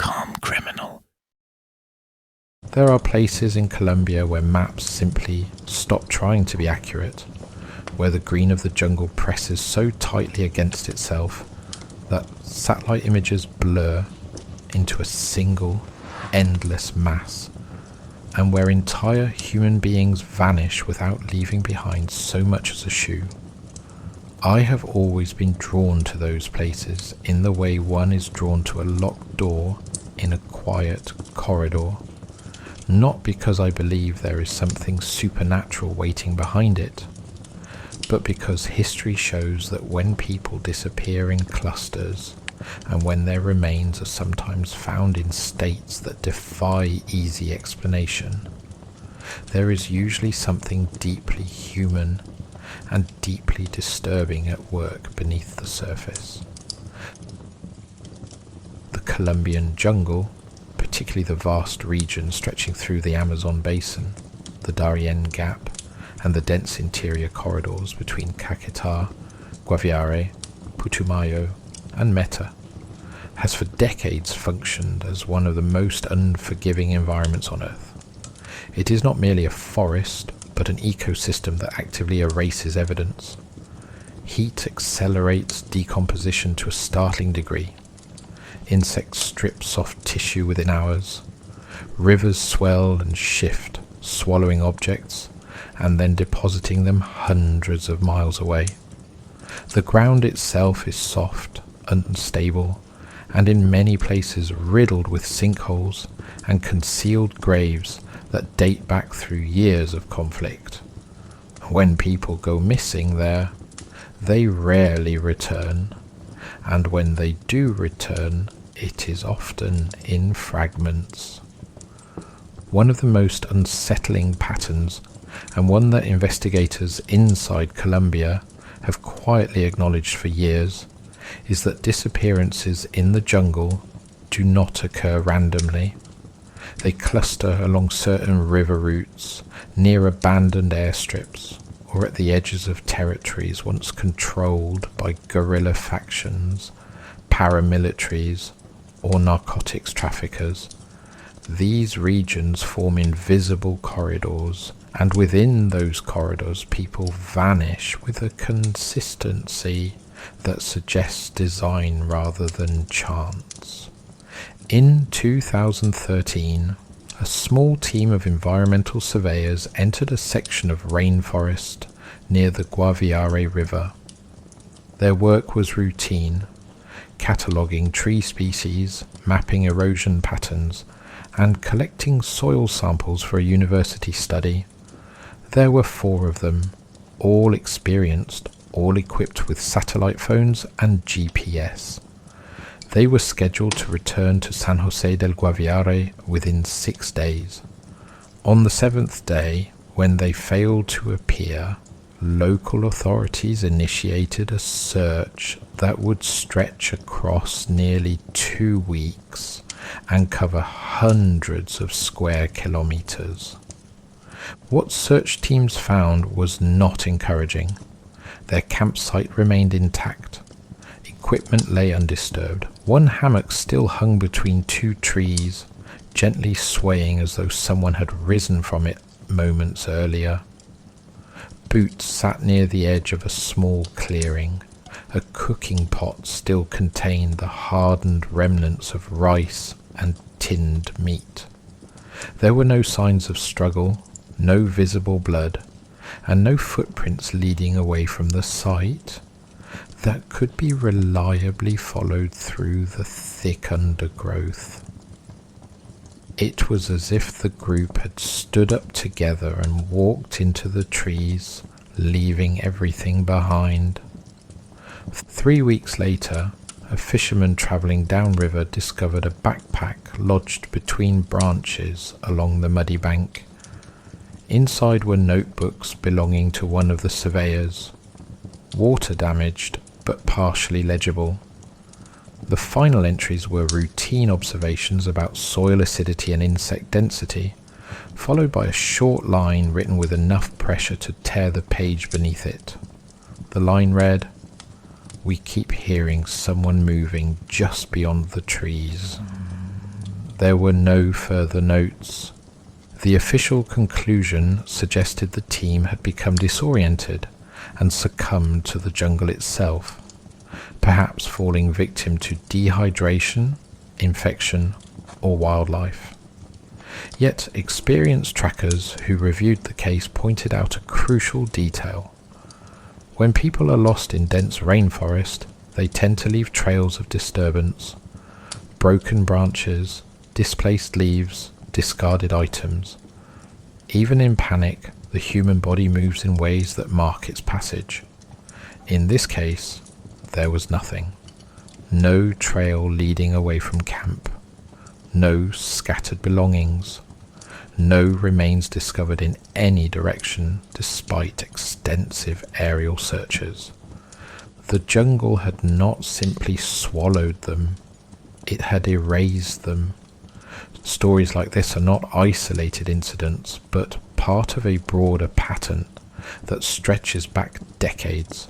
calm criminal. There are places in Colombia where maps simply stop trying to be accurate, where the green of the jungle presses so tightly against itself that satellite images blur into a single, endless mass, and where entire human beings vanish without leaving behind so much as a shoe. I have always been drawn to those places in the way one is drawn to a locked door in a quiet corridor, not because I believe there is something supernatural waiting behind it, but because history shows that when people disappear in clusters, and when their remains are sometimes found in states that defy easy explanation, there is usually something deeply human and deeply disturbing at work beneath the surface. The Colombian jungle, particularly the vast region stretching through the Amazon basin, the Darien Gap, and the dense interior corridors between Caquetá, Guaviare, Putumayo, and Meta, has for decades functioned as one of the most unforgiving environments on Earth. It is not merely a forest, but an ecosystem that actively erases evidence. Heat accelerates decomposition to a startling degree. Insects strip soft tissue within hours. Rivers swell and shift, swallowing objects, and then depositing them hundreds of miles away. The ground itself is soft, unstable, and in many places riddled with sinkholes and concealed graves that date back through years of conflict. When people go missing there, they rarely return, and when they do return, it is often in fragments. One of the most unsettling patterns, and one that investigators inside Colombia have quietly acknowledged for years, is that disappearances in the jungle do not occur randomly. They cluster along certain river routes, near abandoned airstrips, or at the edges of territories once controlled by guerrilla factions, paramilitaries, or narcotics traffickers. These regions form invisible corridors, and within those corridors people vanish with a consistency that suggests design rather than chance. In 2013, a small team of environmental surveyors entered a section of rainforest near the Guaviare River. Their work was routine, cataloguing tree species, mapping erosion patterns, and collecting soil samples for a university study. There were 4 of them, all experienced, all equipped with satellite phones and GPS. They were scheduled to return to San Jose del Guaviare within 6 days. On the 7th day, when they failed to appear, local authorities initiated a search that would stretch across nearly 2 weeks and cover hundreds of square kilometers. What search teams found was not encouraging. Their campsite remained intact. Equipment lay undisturbed. One hammock still hung between 2 trees, gently swaying as though someone had risen from it moments earlier. Boots sat near the edge of a small clearing. A cooking pot still contained the hardened remnants of rice and tinned meat. There were no signs of struggle, no visible blood, and no footprints leading away from the site that could be reliably followed through the thick undergrowth. It was as if the group had stood up together and walked into the trees, leaving everything behind. 3 weeks later, a fisherman travelling downriver discovered a backpack lodged between branches along the muddy bank. Inside were notebooks belonging to one of the surveyors, water damaged but partially legible. The final entries were routine observations about soil acidity and insect density, followed by a short line written with enough pressure to tear the page beneath it. The line read, "We keep hearing someone moving just beyond the trees." there were no further notes. The official conclusion suggested the team had become disoriented and succumbed to the jungle itself, perhaps falling victim to dehydration, infection, or wildlife. Yet experienced trackers who reviewed the case pointed out a crucial detail. When people are lost in dense rainforest, they tend to leave trails of disturbance, broken branches, displaced leaves, discarded items. Even in panic, the human body moves in ways that mark its passage. In this case, there was nothing. No trail leading away from camp. No scattered belongings. No remains discovered in any direction despite extensive aerial searches. The jungle had not simply swallowed them, it had erased them. Stories like this are not isolated incidents, but part of a broader pattern that stretches back decades.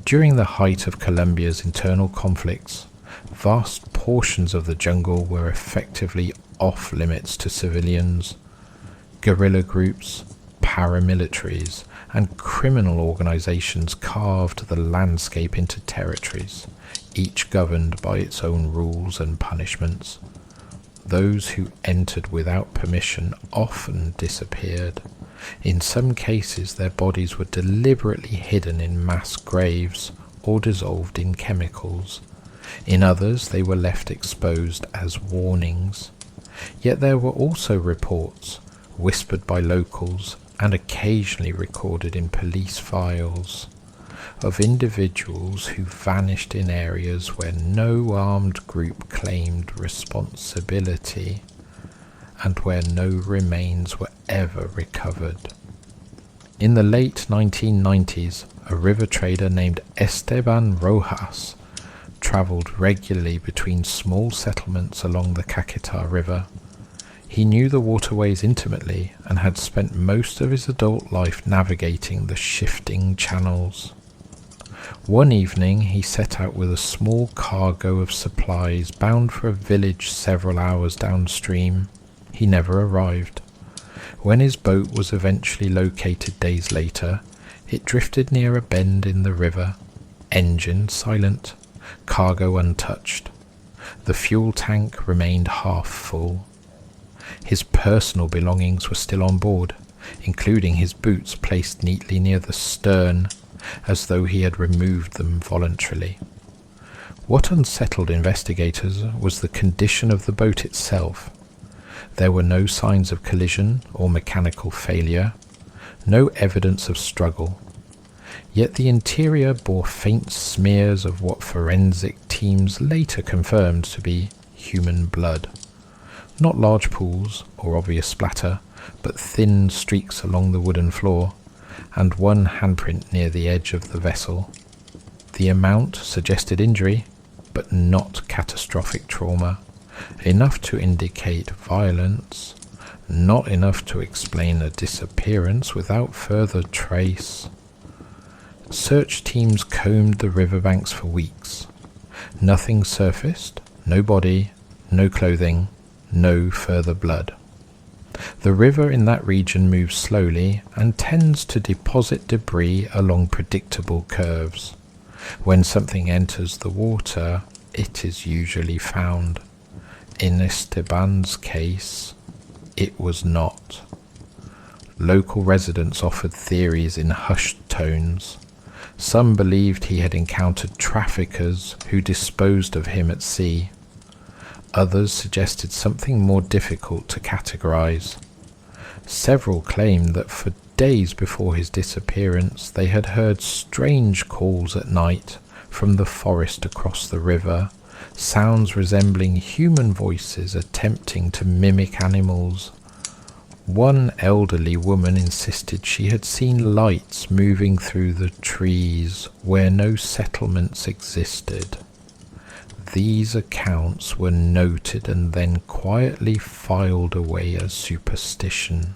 During the height of Colombia's internal conflicts, vast portions of the jungle were effectively off limits to civilians. Guerrilla groups, paramilitaries, and criminal organizations carved the landscape into territories, each governed by its own rules and punishments. Those who entered without permission often disappeared. In some cases, their bodies were deliberately hidden in mass graves or dissolved in chemicals. In others, they were left exposed as warnings. Yet there were also reports, whispered by locals and occasionally recorded in police files, of individuals who vanished in areas where no armed group claimed responsibility and where no remains were ever recovered. In the late 1990s, a river trader named Esteban Rojas travelled regularly between small settlements along the Caquetá River. He knew the waterways intimately and had spent most of his adult life navigating the shifting channels. One evening he set out with a small cargo of supplies bound for a village several hours downstream. He never arrived. When his boat was eventually located days later, it drifted near a bend in the river, engine silent, cargo untouched. The fuel tank remained half full. His personal belongings were still on board, including his boots placed neatly near the stern, as though he had removed them voluntarily. What unsettled investigators was the condition of the boat itself. There were no signs of collision or mechanical failure, no evidence of struggle. Yet the interior bore faint smears of what forensic teams later confirmed to be human blood. Not large pools or obvious splatter, but thin streaks along the wooden floor, and one handprint near the edge of the vessel. The amount suggested injury, but not catastrophic trauma. Enough to indicate violence, not enough to explain a disappearance without further trace. Search teams combed the riverbanks for weeks. Nothing surfaced, no body, no clothing, no further blood. The river in that region moves slowly and tends to deposit debris along predictable curves. When something enters the water, it is usually found. In Esteban's case, it was not. Local residents offered theories in hushed tones. Some believed he had encountered traffickers who disposed of him at sea. Others suggested something more difficult to categorize. Several claimed that for days before his disappearance they had heard strange calls at night from the forest across the river, sounds resembling human voices attempting to mimic animals. One elderly woman insisted she had seen lights moving through the trees where no settlements existed. These accounts were noted and then quietly filed away as superstition.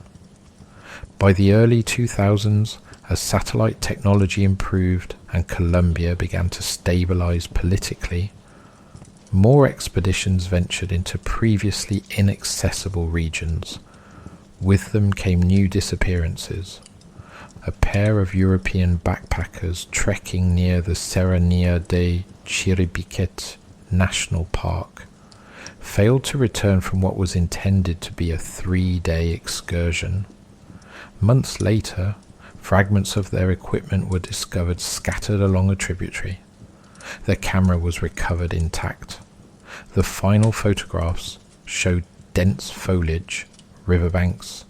By the early 2000s, as satellite technology improved and Colombia began to stabilize politically, more expeditions ventured into previously inaccessible regions. With them came new disappearances. A pair of European backpackers trekking near the Serranía de Chiribiquete National Park failed to return from what was intended to be a 3-day excursion. Months later, fragments of their equipment were discovered scattered along a tributary. Their camera was recovered intact. The final photographs showed dense foliage, riverbanks,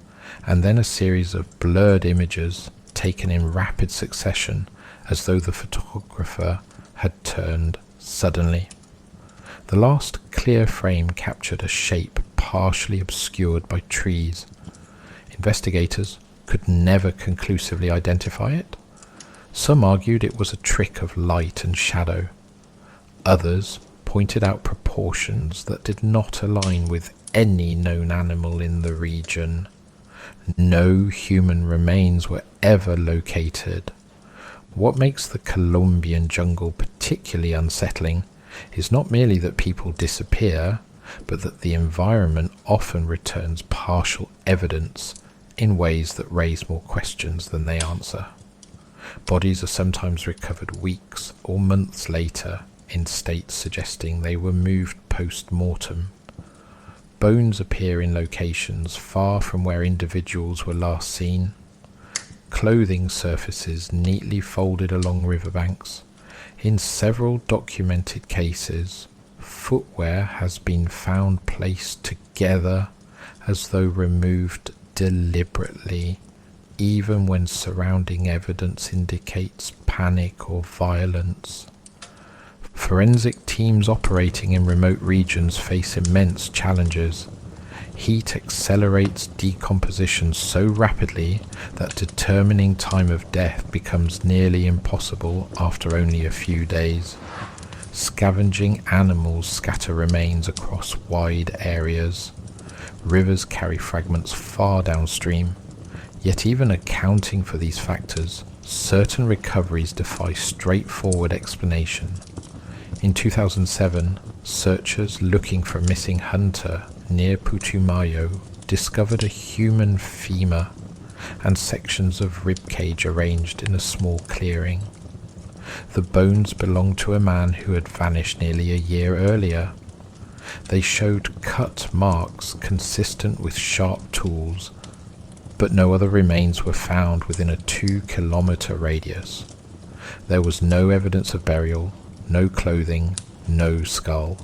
and then a series of blurred images taken in rapid succession as though the photographer had turned suddenly. The last clear frame captured a shape partially obscured by trees. Investigators could never conclusively identify it. Some argued it was a trick of light and shadow. Others pointed out proportions that did not align with any known animal in the region. No human remains were ever located. What makes the Colombian jungle particularly unsettling is not merely that people disappear, but that the environment often returns partial evidence in ways that raise more questions than they answer. Bodies are sometimes recovered weeks or months later in states suggesting they were moved post-mortem. Bones appear in locations far from where individuals were last seen. Clothing surfaces neatly folded along riverbanks. In several documented cases, footwear has been found placed together as though removed deliberately, even when surrounding evidence indicates panic or violence. Forensic teams operating in remote regions face immense challenges. Heat accelerates decomposition so rapidly that determining time of death becomes nearly impossible after only a few days. Scavenging animals scatter remains across wide areas. Rivers carry fragments far downstream. Yet even accounting for these factors, certain recoveries defy straightforward explanation. In 2007, searchers looking for a missing hunter near Putumayo discovered a human femur and sections of ribcage arranged in a small clearing. The bones belonged to a man who had vanished nearly a year earlier. They showed cut marks consistent with sharp tools, but no other remains were found within a 2-kilometer radius. There was no evidence of burial, no clothing, no skull.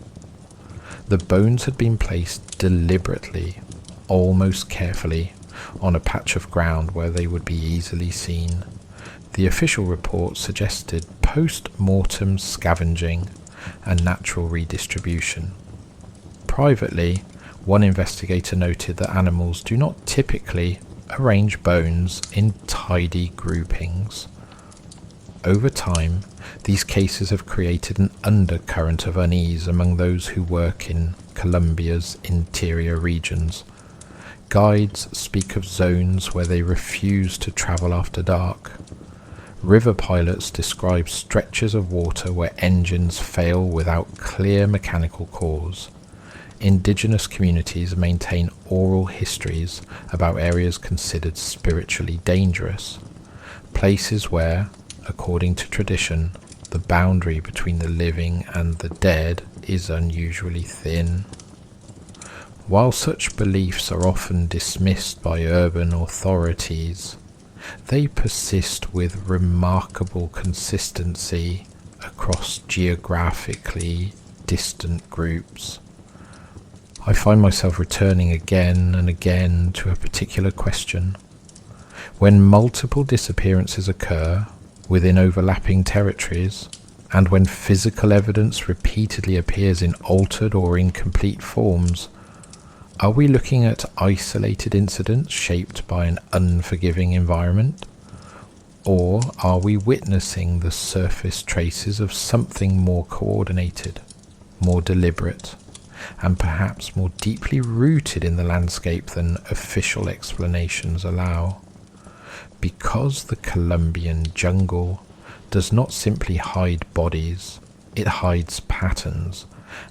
The bones had been placed deliberately, almost carefully, on a patch of ground where they would be easily seen. The official report suggested post-mortem scavenging and natural redistribution. Privately, one investigator noted that animals do not typically arrange bones in tidy groupings. Over time, these cases have created an undercurrent of unease among those who work in Colombia's interior regions. Guides speak of zones where they refuse to travel after dark. River pilots describe stretches of water where engines fail without clear mechanical cause. Indigenous communities maintain oral histories about areas considered spiritually dangerous, places where, according to tradition, the boundary between the living and the dead is unusually thin. While such beliefs are often dismissed by urban authorities, they persist with remarkable consistency across geographically distant groups. I find myself returning again and again to a particular question. When multiple disappearances occur within overlapping territories, and when physical evidence repeatedly appears in altered or incomplete forms, are we looking at isolated incidents shaped by an unforgiving environment? Or are we witnessing the surface traces of something more coordinated, more deliberate, and perhaps more deeply rooted in the landscape than official explanations allow? Because the Colombian jungle does not simply hide bodies, it hides patterns,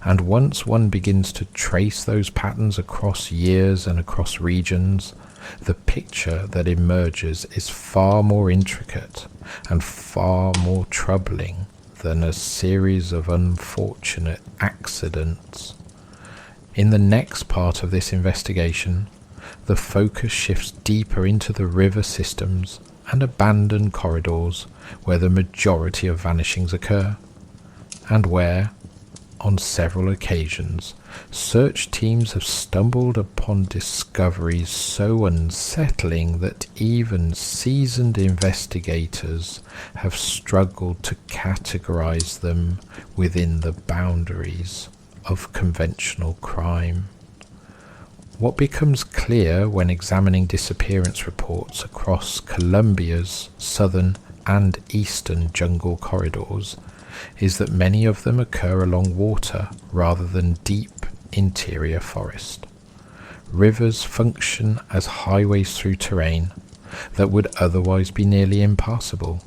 And once one begins to trace those patterns across years and across regions, the picture that emerges is far more intricate and far more troubling than a series of unfortunate accidents. In the next part of this investigation, the focus shifts deeper into the river systems and abandoned corridors where the majority of vanishings occur, and where, on several occasions, search teams have stumbled upon discoveries so unsettling that even seasoned investigators have struggled to categorize them within the boundaries of conventional crime. What becomes clear when examining disappearance reports across Colombia's southern and eastern jungle corridors is that many of them occur along water rather than deep interior forest. Rivers function as highways through terrain that would otherwise be nearly impassable,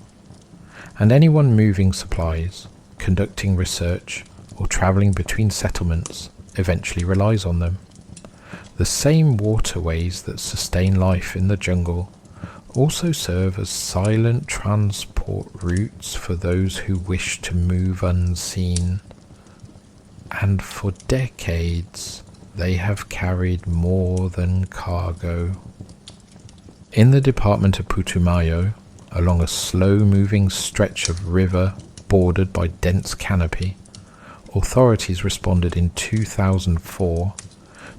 and anyone moving supplies, conducting research, or travelling between settlements eventually relies on them. The same waterways that sustain life in the jungle also serve as silent transport routes for those who wish to move unseen, and for decades they have carried more than cargo. In the department of Putumayo, along a slow-moving stretch of river bordered by dense canopy, authorities responded in 2004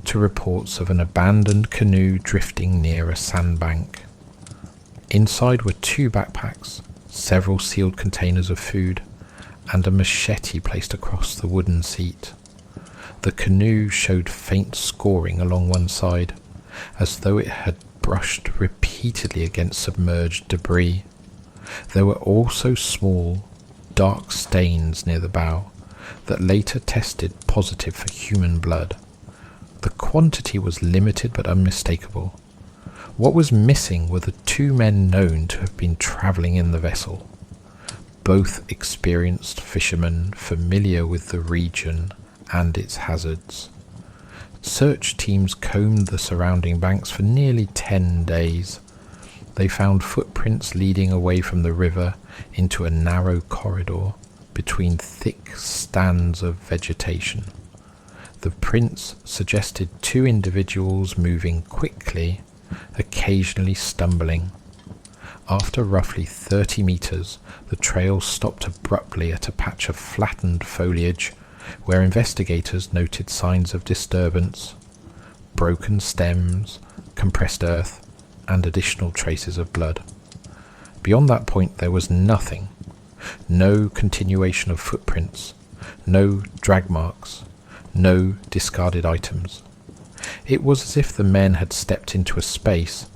to reports of an abandoned canoe drifting near a sandbank. Inside were 2 backpacks, several sealed containers of food, and a machete placed across the wooden seat. The canoe showed faint scoring along one side, as though it had brushed repeatedly against submerged debris. There were also small, dark stains near the bow that later tested positive for human blood. The quantity was limited but unmistakable. What was missing were the 2 men known to have been travelling in the vessel, both experienced fishermen familiar with the region and its hazards. Search teams combed the surrounding banks for nearly 10 days. They found footprints leading away from the river into a narrow corridor between thick stands of vegetation. The prints suggested 2 individuals moving quickly, occasionally stumbling. After roughly 30 meters, the trail stopped abruptly at a patch of flattened foliage where investigators noted signs of disturbance, broken stems, compressed earth, and additional traces of blood. Beyond that point there was nothing. No continuation of footprints, no drag marks, no discarded items. It was as if the men had stepped into a space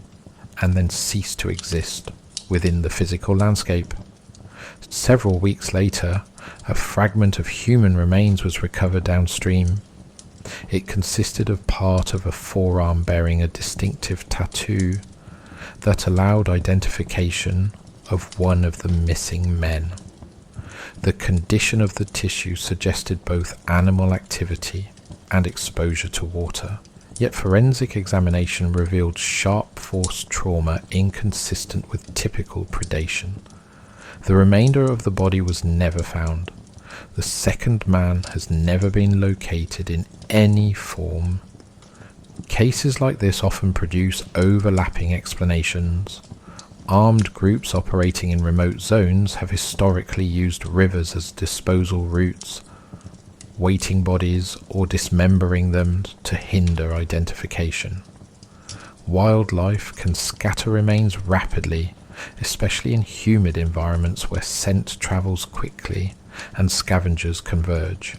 and then ceased to exist within the physical landscape. Several weeks later, a fragment of human remains was recovered downstream. It consisted of part of a forearm bearing a distinctive tattoo that allowed identification of one of the missing men. The condition of the tissue suggested both animal activity and exposure to water, yet forensic examination revealed sharp force trauma inconsistent with typical predation. The remainder of the body was never found. The second man has never been located in any form. Cases like this often produce overlapping explanations. Armed groups operating in remote zones have historically used rivers as disposal routes, weighting bodies or dismembering them to hinder identification. Wildlife can scatter remains rapidly, especially in humid environments where scent travels quickly and scavengers converge.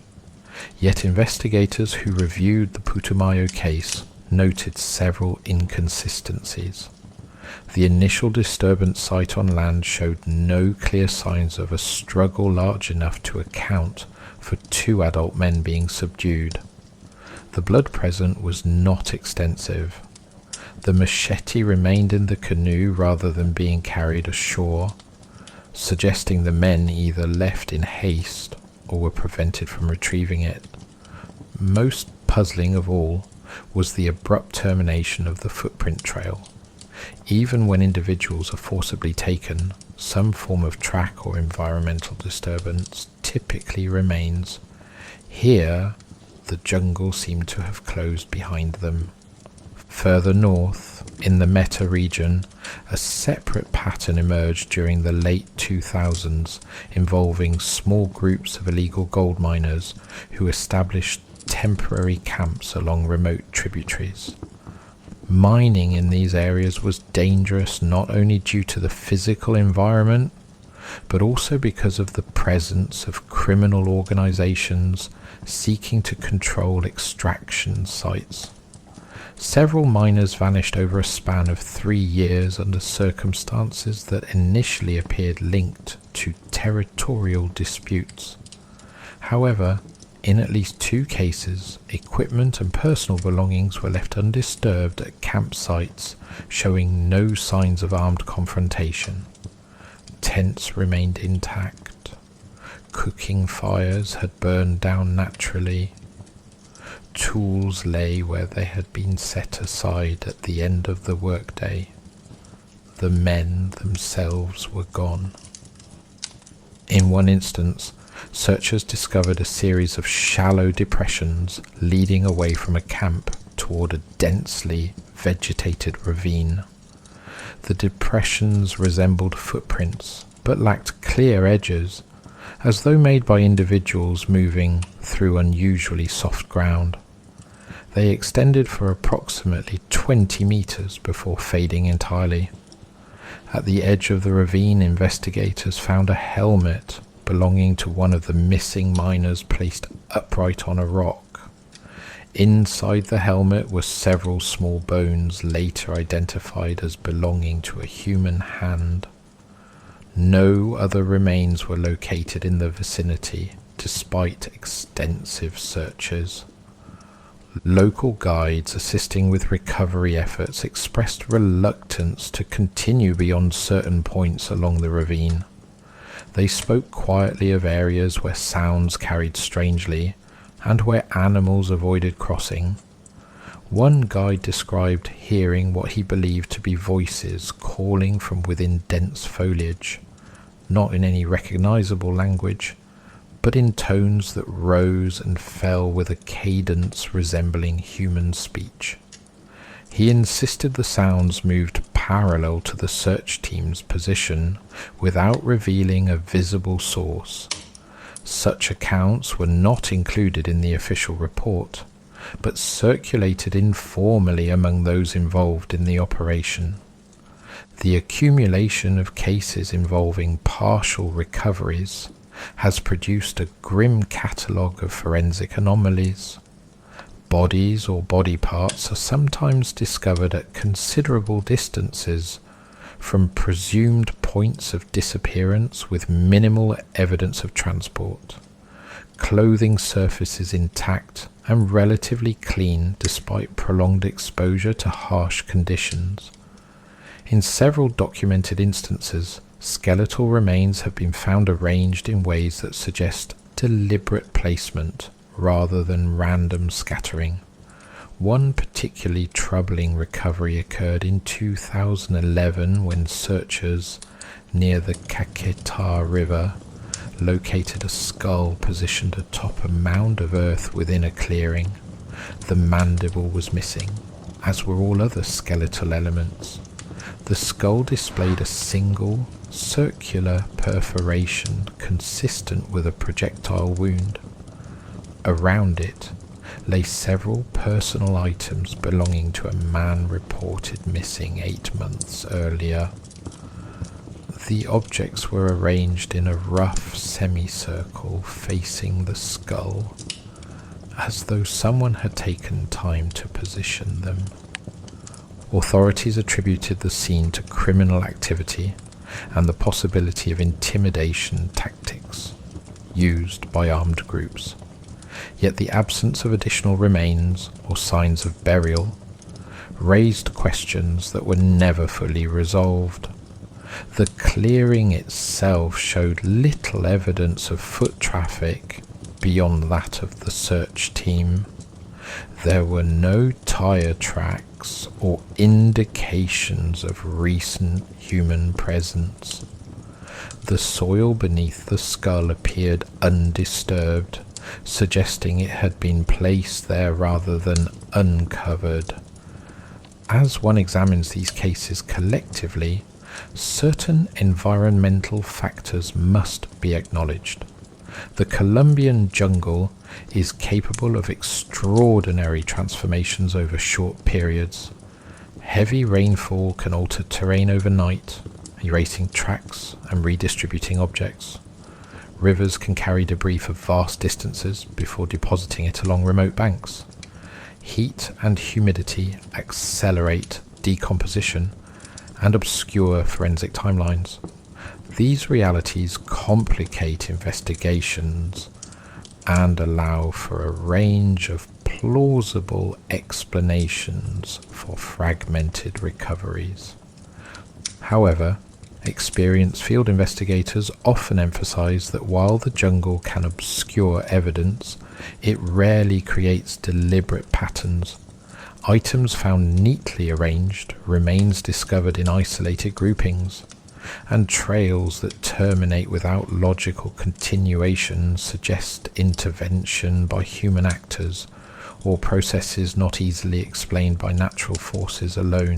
Yet investigators who reviewed the Putumayo case noted several inconsistencies. The initial disturbance site on land showed no clear signs of a struggle large enough to account for 2 adult men being subdued. The blood present was not extensive. The machete remained in the canoe rather than being carried ashore, suggesting the men either left in haste or were prevented from retrieving it. Most puzzling of all was the abrupt termination of the footprint trail. Even when individuals are forcibly taken, some form of track or environmental disturbance typically remains. Here, the jungle seemed to have closed behind them. Further north, in the Meta region, a separate pattern emerged during the late 2000s, involving small groups of illegal gold miners who established temporary camps along remote tributaries. Mining in these areas was dangerous not only due to the physical environment, but also because of the presence of criminal organizations seeking to control extraction sites. Several miners vanished over a span of 3 years under circumstances that initially appeared linked to territorial disputes. However, in at least 2 cases, equipment and personal belongings were left undisturbed at campsites, showing no signs of armed confrontation. Tents remained intact. Cooking fires had burned down naturally. Tools lay where they had been set aside at the end of the workday. The men themselves were gone. In one instance, searchers discovered a series of shallow depressions leading away from a camp toward a densely vegetated ravine. The depressions resembled footprints, but lacked clear edges, as though made by individuals moving through unusually soft ground. They extended for approximately 20 meters before fading entirely. At the edge of the ravine, investigators found a helmet belonging to one of the missing miners placed upright on a rock. Inside the helmet were several small bones later identified as belonging to a human hand. No other remains were located in the vicinity, despite extensive searches. Local guides assisting with recovery efforts expressed reluctance to continue beyond certain points along the ravine. They spoke quietly of areas where sounds carried strangely and where animals avoided crossing. One guide described hearing what he believed to be voices calling from within dense foliage, not in any recognizable language, but in tones that rose and fell with a cadence resembling human speech. He insisted the sounds moved parallel to the search team's position without revealing a visible source. Such accounts were not included in the official report, but circulated informally among those involved in the operation. The accumulation of cases involving partial recoveries has produced a grim catalogue of forensic anomalies. Bodies or body parts are sometimes discovered at considerable distances from presumed points of disappearance with minimal evidence of transport. Clothing surfaces intact and relatively clean despite prolonged exposure to harsh conditions. In several documented instances, skeletal remains have been found arranged in ways that suggest deliberate placement rather than random scattering. One particularly troubling recovery occurred in 2011 when searchers near the Caquetá River located a skull positioned atop a mound of earth within a clearing. The mandible was missing, as were all other skeletal elements. The skull displayed a single, circular perforation consistent with a projectile wound. Around it lay several personal items belonging to a man reported missing 8 months earlier. The objects were arranged in a rough semicircle facing the skull, as though someone had taken time to position them. Authorities attributed the scene to criminal activity and the possibility of intimidation tactics used by armed groups. Yet the absence of additional remains or signs of burial raised questions that were never fully resolved. The clearing itself showed little evidence of foot traffic, beyond that of the search team. There were no tire tracks or indications of recent human presence. The soil beneath the skull appeared undisturbed, suggesting it had been placed there rather than uncovered. As one examines these cases collectively, certain environmental factors must be acknowledged. The Colombian jungle is capable of extraordinary transformations over short periods. Heavy rainfall can alter terrain overnight, erasing tracks and redistributing objects. Rivers can carry debris for vast distances before depositing it along remote banks. Heat and humidity accelerate decomposition and obscure forensic timelines. These realities complicate investigations and allow for a range of plausible explanations for fragmented recoveries. However, experienced field investigators often emphasize that while the jungle can obscure evidence, it rarely creates deliberate patterns. Items found neatly arranged, remains discovered in isolated groupings, and trails that terminate without logical continuation suggest intervention by human actors or processes not easily explained by natural forces alone.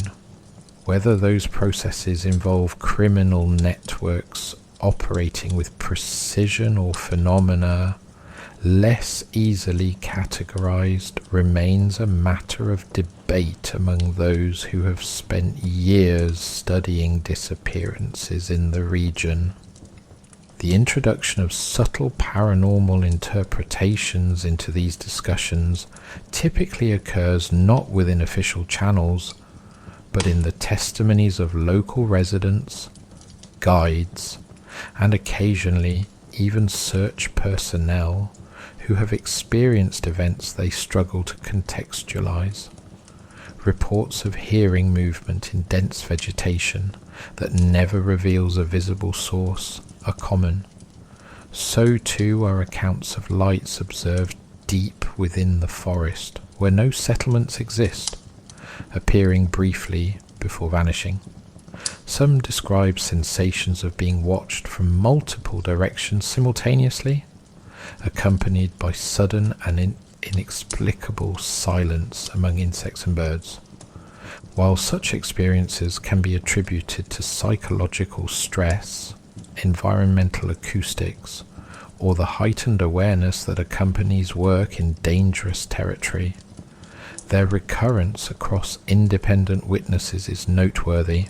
Whether those processes involve criminal networks operating with precision or phenomena less easily categorized remains a matter of debate among those who have spent years studying disappearances in the region. The introduction of subtle paranormal interpretations into these discussions typically occurs not within official channels, but in the testimonies of local residents, guides, and occasionally even search personnel who have experienced events they struggle to contextualize. Reports of hearing movement in dense vegetation that never reveals a visible source are common. So too are accounts of lights observed deep within the forest, where no settlements exist, appearing briefly before vanishing. Some describe sensations of being watched from multiple directions simultaneously, accompanied by sudden and inexplicable silence among insects and birds. While such experiences can be attributed to psychological stress, environmental acoustics, or the heightened awareness that accompanies work in dangerous territory, their recurrence across independent witnesses is noteworthy.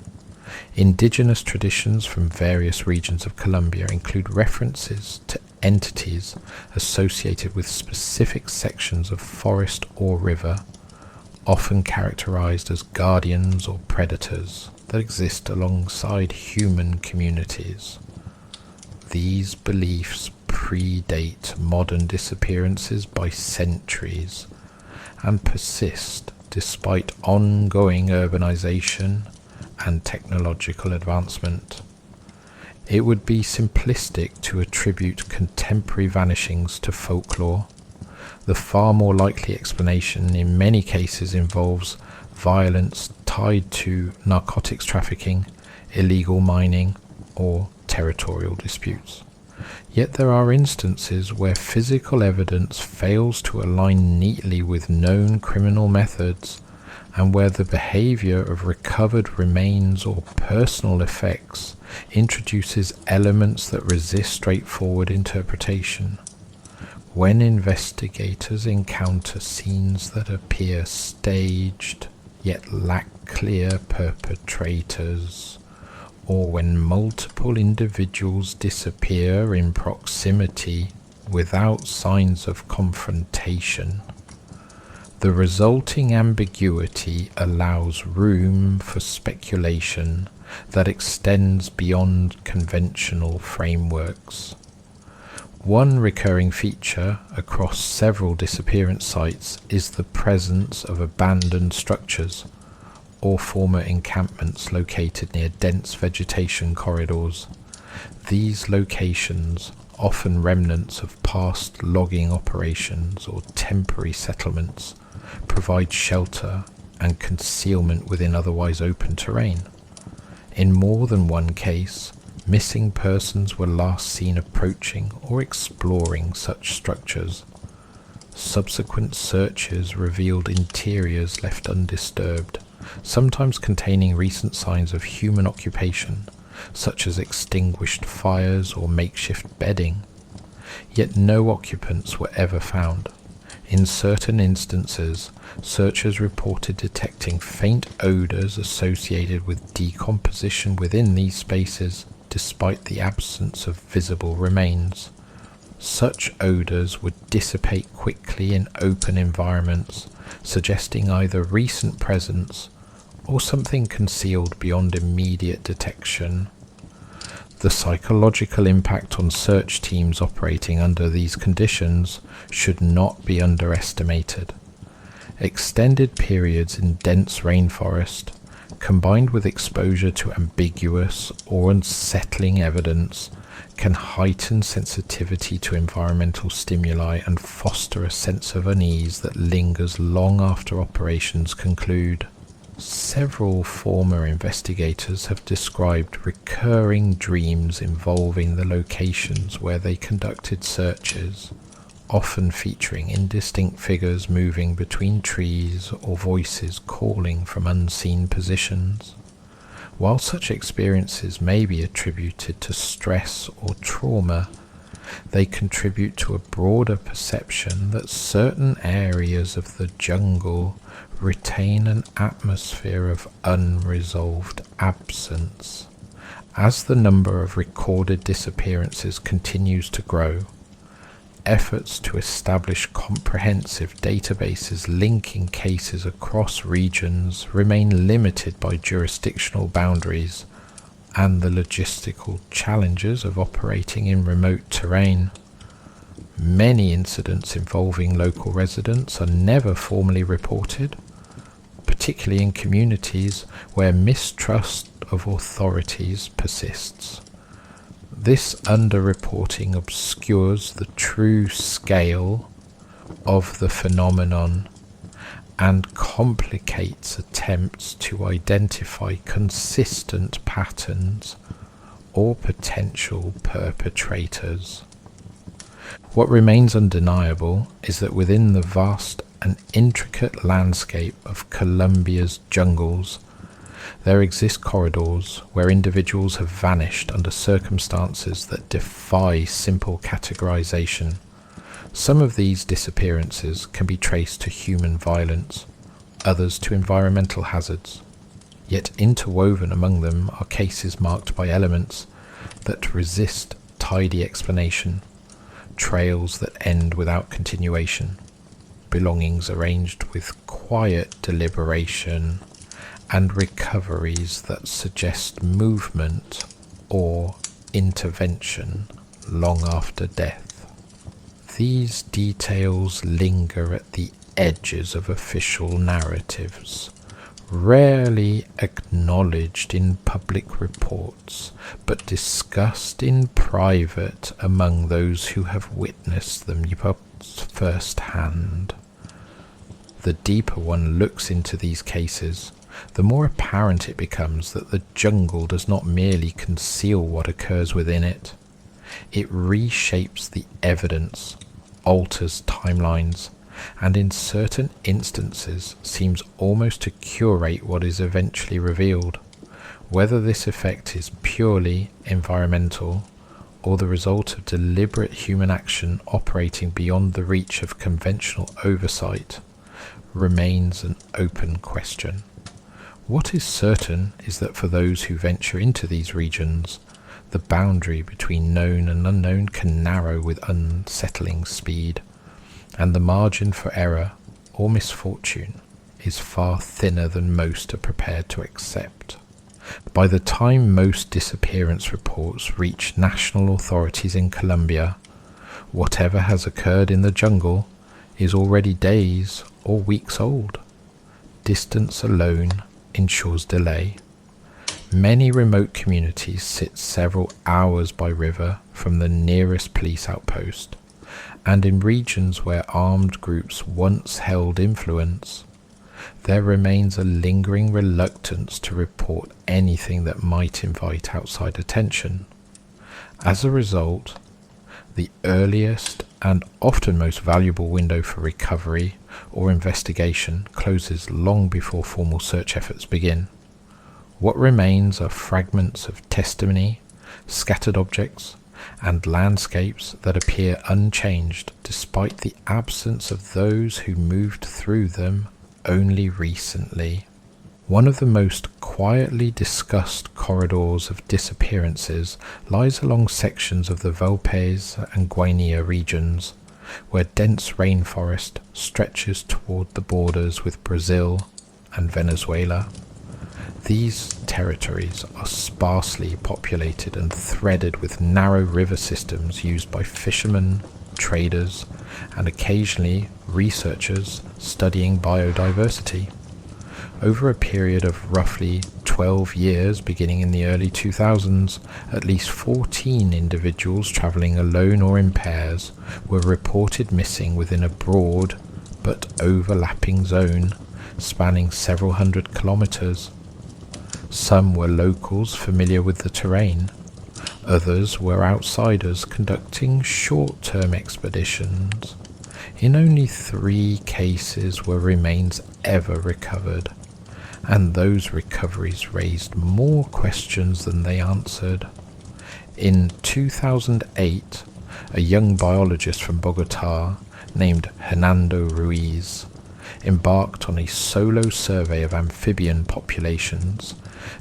Indigenous traditions from various regions of Colombia include references to entities associated with specific sections of forest or river, often characterized as guardians or predators that exist alongside human communities. These beliefs predate modern disappearances by centuries and persist despite ongoing urbanization and technological advancement. It would be simplistic to attribute contemporary vanishings to folklore. The far more likely explanation in many cases involves violence tied to narcotics trafficking, illegal mining, or territorial disputes. Yet there are instances where physical evidence fails to align neatly with known criminal methods, and where the behavior of recovered remains or personal effects introduces elements that resist straightforward interpretation. When investigators encounter scenes that appear staged yet lack clear perpetrators, or when multiple individuals disappear in proximity without signs of confrontation, the resulting ambiguity allows room for speculation that extends beyond conventional frameworks. One recurring feature across several disappearance sites is the presence of abandoned structures or former encampments located near dense vegetation corridors. These locations often remnants of past logging operations or temporary settlements, provide shelter and concealment within otherwise open terrain. In more than one case, missing persons were last seen approaching or exploring such structures. Subsequent searches revealed interiors left undisturbed, sometimes containing recent signs of human occupation, such as extinguished fires or makeshift bedding. Yet no occupants were ever found. In certain instances, searchers reported detecting faint odours associated with decomposition within these spaces, despite the absence of visible remains. Such odours would dissipate quickly in open environments, suggesting either recent presence or something concealed beyond immediate detection. The psychological impact on search teams operating under these conditions should not be underestimated. Extended periods in dense rainforest, combined with exposure to ambiguous or unsettling evidence, can heighten sensitivity to environmental stimuli and foster a sense of unease that lingers long after operations conclude. Several former investigators have described recurring dreams involving the locations where they conducted searches, often featuring indistinct figures moving between trees or voices calling from unseen positions. While such experiences may be attributed to stress or trauma, they contribute to a broader perception that certain areas of the jungle retain an atmosphere of unresolved absence. As the number of recorded disappearances continues to grow, efforts to establish comprehensive databases linking cases across regions remain limited by jurisdictional boundaries and the logistical challenges of operating in remote terrain. Many incidents involving local residents are never formally reported, particularly in communities where mistrust of authorities persists. This underreporting obscures the true scale of the phenomenon and complicates attempts to identify consistent patterns or potential perpetrators. What remains undeniable is that within the vast and intricate landscape of Colombia's jungles, there exist corridors where individuals have vanished under circumstances that defy simple categorization. Some of these disappearances can be traced to human violence, others to environmental hazards. Yet interwoven among them are cases marked by elements that resist tidy explanation, trails that end without continuation, belongings arranged with quiet deliberation, and recoveries that suggest movement or intervention long after death. These details linger at the edges of official narratives, rarely acknowledged in public reports, but discussed in private among those who have witnessed them firsthand. The deeper one looks into these cases, the more apparent it becomes that the jungle does not merely conceal what occurs within it. It reshapes the evidence, alters timelines, and in certain instances seems almost to curate what is eventually revealed. Whether this effect is purely environmental or the result of deliberate human action operating beyond the reach of conventional oversight remains an open question. What is certain is that for those who venture into these regions, the boundary between known and unknown can narrow with unsettling speed, and the margin for error or misfortune is far thinner than most are prepared to accept. By the time most disappearance reports reach national authorities in Colombia, whatever has occurred in the jungle is already days or weeks old. Distance alone ensures delay. Many remote communities sit several hours by river from the nearest police outpost, and in regions where armed groups once held influence, there remains a lingering reluctance to report anything that might invite outside attention. As a result, the earliest and often most valuable window for recovery or investigation closes long before formal search efforts begin. What remains are fragments of testimony, scattered objects, and landscapes that appear unchanged despite the absence of those who moved through them only recently. One of the most quietly discussed corridors of disappearances lies along sections of the Valpes and Guinea regions, where dense rainforest stretches toward the borders with Brazil and Venezuela. These territories are sparsely populated and threaded with narrow river systems used by fishermen, traders, and occasionally researchers studying biodiversity. Over a period of roughly 12 years, beginning in the early 2000s, at least 14 individuals travelling alone or in pairs were reported missing within a broad but overlapping zone spanning several hundred kilometres. Some were locals familiar with the terrain. Others were outsiders conducting short-term expeditions. In only 3 cases were remains ever recovered, and those recoveries raised more questions than they answered. In 2008, a young biologist from Bogotá named Hernando Ruiz embarked on a solo survey of amphibian populations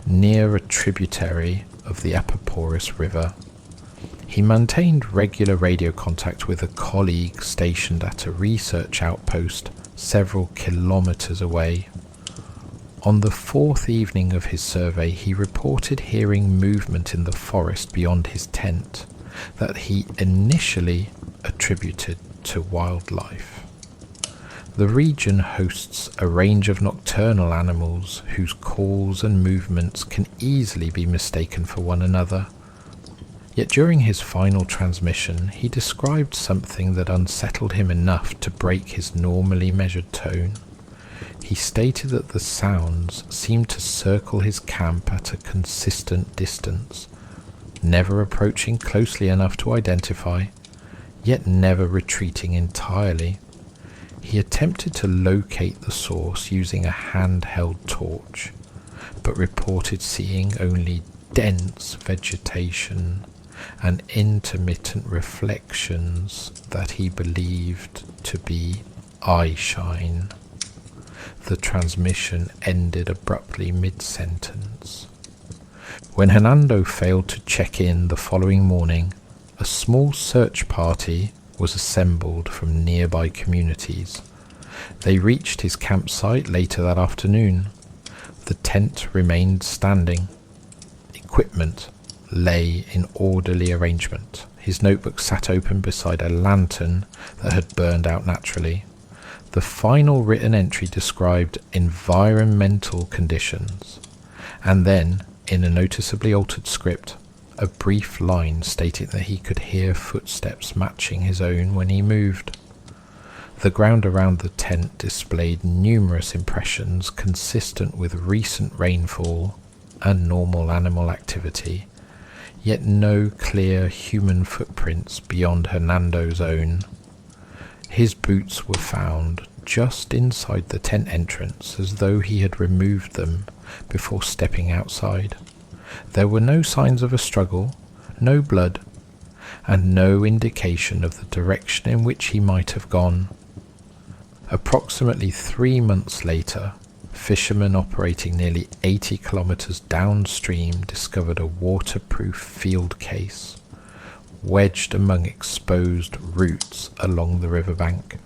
near a tributary of the Apaporis River. He maintained regular radio contact with a colleague stationed at a research outpost several kilometers away. On the 4th evening of his survey, he reported hearing movement in the forest beyond his tent that he initially attributed to wildlife. The region hosts a range of nocturnal animals whose calls and movements can easily be mistaken for one another. Yet during his final transmission, he described something that unsettled him enough to break his normally measured tone. He stated that the sounds seemed to circle his camp at a consistent distance, never approaching closely enough to identify, yet never retreating entirely. He attempted to locate the source using a handheld torch, but reported seeing only dense vegetation and intermittent reflections that he believed to be eye shine. The transmission ended abruptly mid-sentence. When Hernando failed to check in the following morning, a small search party was assembled from nearby communities. They reached his campsite later that afternoon. The tent remained standing. Equipment lay in orderly arrangement. His notebook sat open beside a lantern that had burned out naturally. The final written entry described environmental conditions, and then, in a noticeably altered script, a brief line stating that he could hear footsteps matching his own when he moved. The ground around the tent displayed numerous impressions consistent with recent rainfall and normal animal activity, yet no clear human footprints beyond Hernando's own. His boots were found just inside the tent entrance, as though he had removed them before stepping outside. There were no signs of a struggle, no blood, and no indication of the direction in which he might have gone. Approximately 3 months later, fishermen operating nearly 80 kilometers downstream discovered a waterproof field case wedged among exposed roots along the riverbank.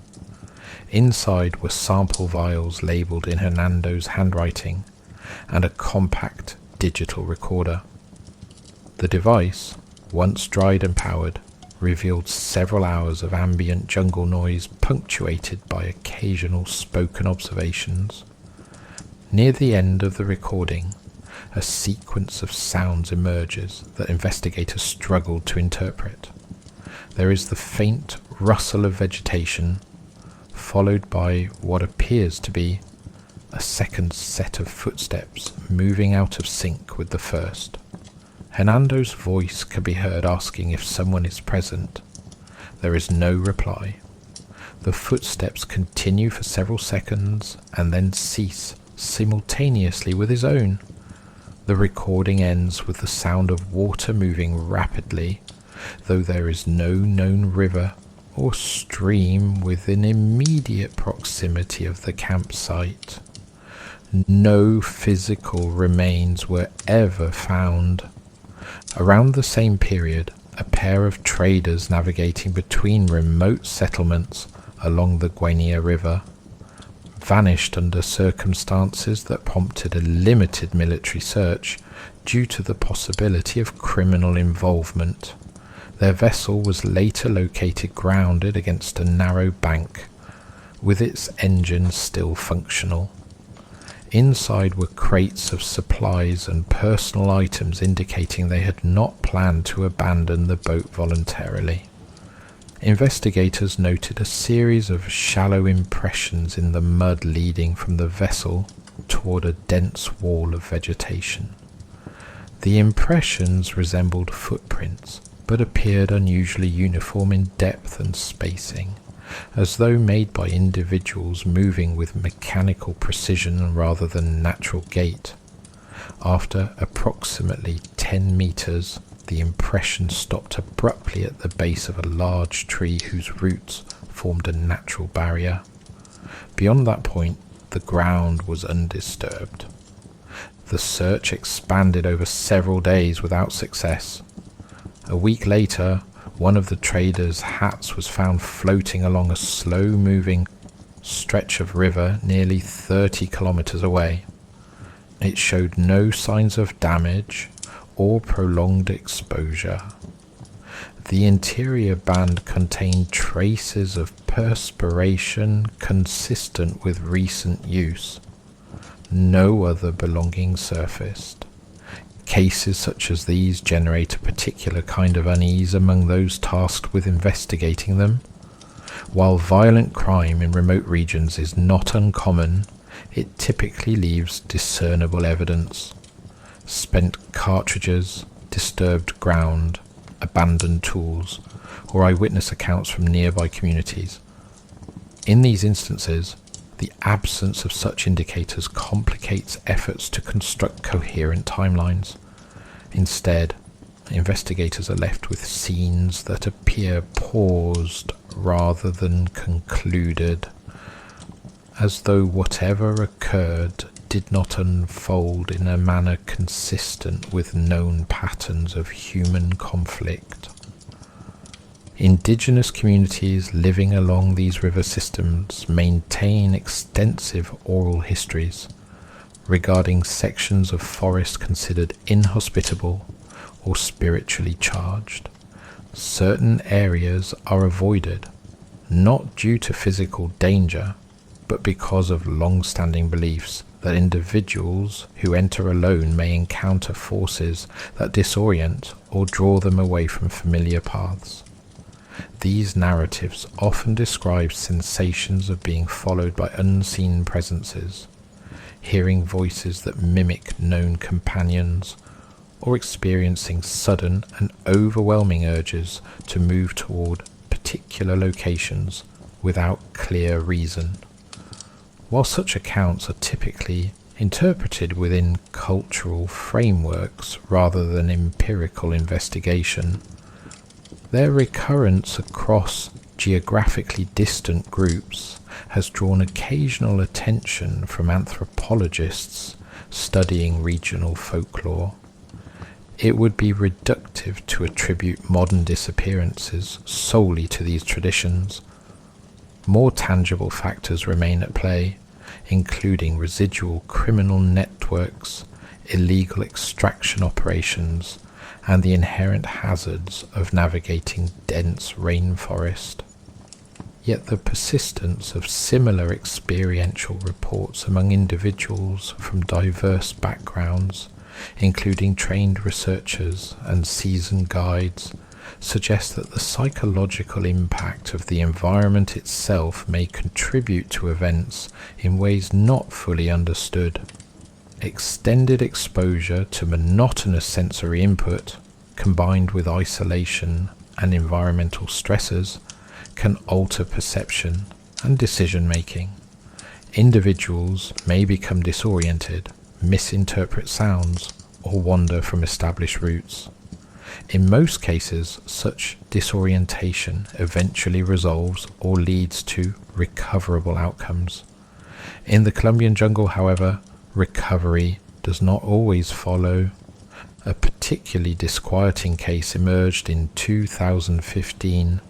Inside were sample vials labelled in Hernando's handwriting and a compact digital recorder. The device, once dried and powered, revealed several hours of ambient jungle noise punctuated by occasional spoken observations. Near the end of the recording, a sequence of sounds emerges that investigators struggled to interpret. There is the faint rustle of vegetation, followed by what appears to be a second set of footsteps moving out of sync with the first. Hernando's voice can be heard asking if someone is present. There is no reply. The footsteps continue for several seconds and then cease simultaneously with his own. The recording ends with the sound of water moving rapidly, though there is no known river or stream within immediate proximity of the campsite. No physical remains were ever found. Around the same period, a pair of traders navigating between remote settlements along the Guinea River vanished under circumstances that prompted a limited military search due to the possibility of criminal involvement. Their vessel was later located grounded against a narrow bank, with its engine still functional. Inside were crates of supplies and personal items indicating they had not planned to abandon the boat voluntarily. Investigators noted a series of shallow impressions in the mud leading from the vessel toward a dense wall of vegetation. The impressions resembled footprints, but appeared unusually uniform in depth and spacing, as though made by individuals moving with mechanical precision rather than natural gait. After approximately 10 meters, the impression stopped abruptly at the base of a large tree whose roots formed a natural barrier. Beyond that point, the ground was undisturbed. The search expanded over several days without success. A week later, one of the traders' hats was found floating along a slow-moving stretch of river nearly 30 kilometers away. It showed no signs of damage or prolonged exposure. The interior band contained traces of perspiration consistent with recent use. No other belongings surfaced. Cases such as these generate a particular kind of unease among those tasked with investigating them. While violent crime in remote regions is not uncommon, it typically leaves discernible evidence. Spent cartridges, disturbed ground, abandoned tools, or eyewitness accounts from nearby communities. In these instances, the absence of such indicators complicates efforts to construct coherent timelines. Instead, investigators are left with scenes that appear paused rather than concluded, as though whatever occurred did not unfold in a manner consistent with known patterns of human conflict. Indigenous communities living along these river systems maintain extensive oral histories regarding sections of forest considered inhospitable or spiritually charged. Certain areas are avoided, not due to physical danger, but because of long-standing beliefs that individuals who enter alone may encounter forces that disorient or draw them away from familiar paths. These narratives often describe sensations of being followed by unseen presences, hearing voices that mimic known companions, or experiencing sudden and overwhelming urges to move toward particular locations without clear reason. While such accounts are typically interpreted within cultural frameworks rather than empirical investigation, their recurrence across geographically distant groups has drawn occasional attention from anthropologists studying regional folklore. It would be reductive to attribute modern disappearances solely to these traditions. More tangible factors remain at play, including residual criminal networks, illegal extraction operations, and the inherent hazards of navigating dense rainforest. Yet the persistence of similar experiential reports among individuals from diverse backgrounds including trained researchers and seasoned guides, suggest that the psychological impact of the environment itself may contribute to events in ways not fully understood. Extended exposure to monotonous sensory input, combined with isolation and environmental stressors, can alter perception and decision-making. Individuals may become disoriented, misinterpret sounds, or wander from established routes. In most cases, such disorientation eventually resolves or leads to recoverable outcomes. In the Colombian jungle, however, recovery does not always follow. A particularly disquieting case emerged in 2015,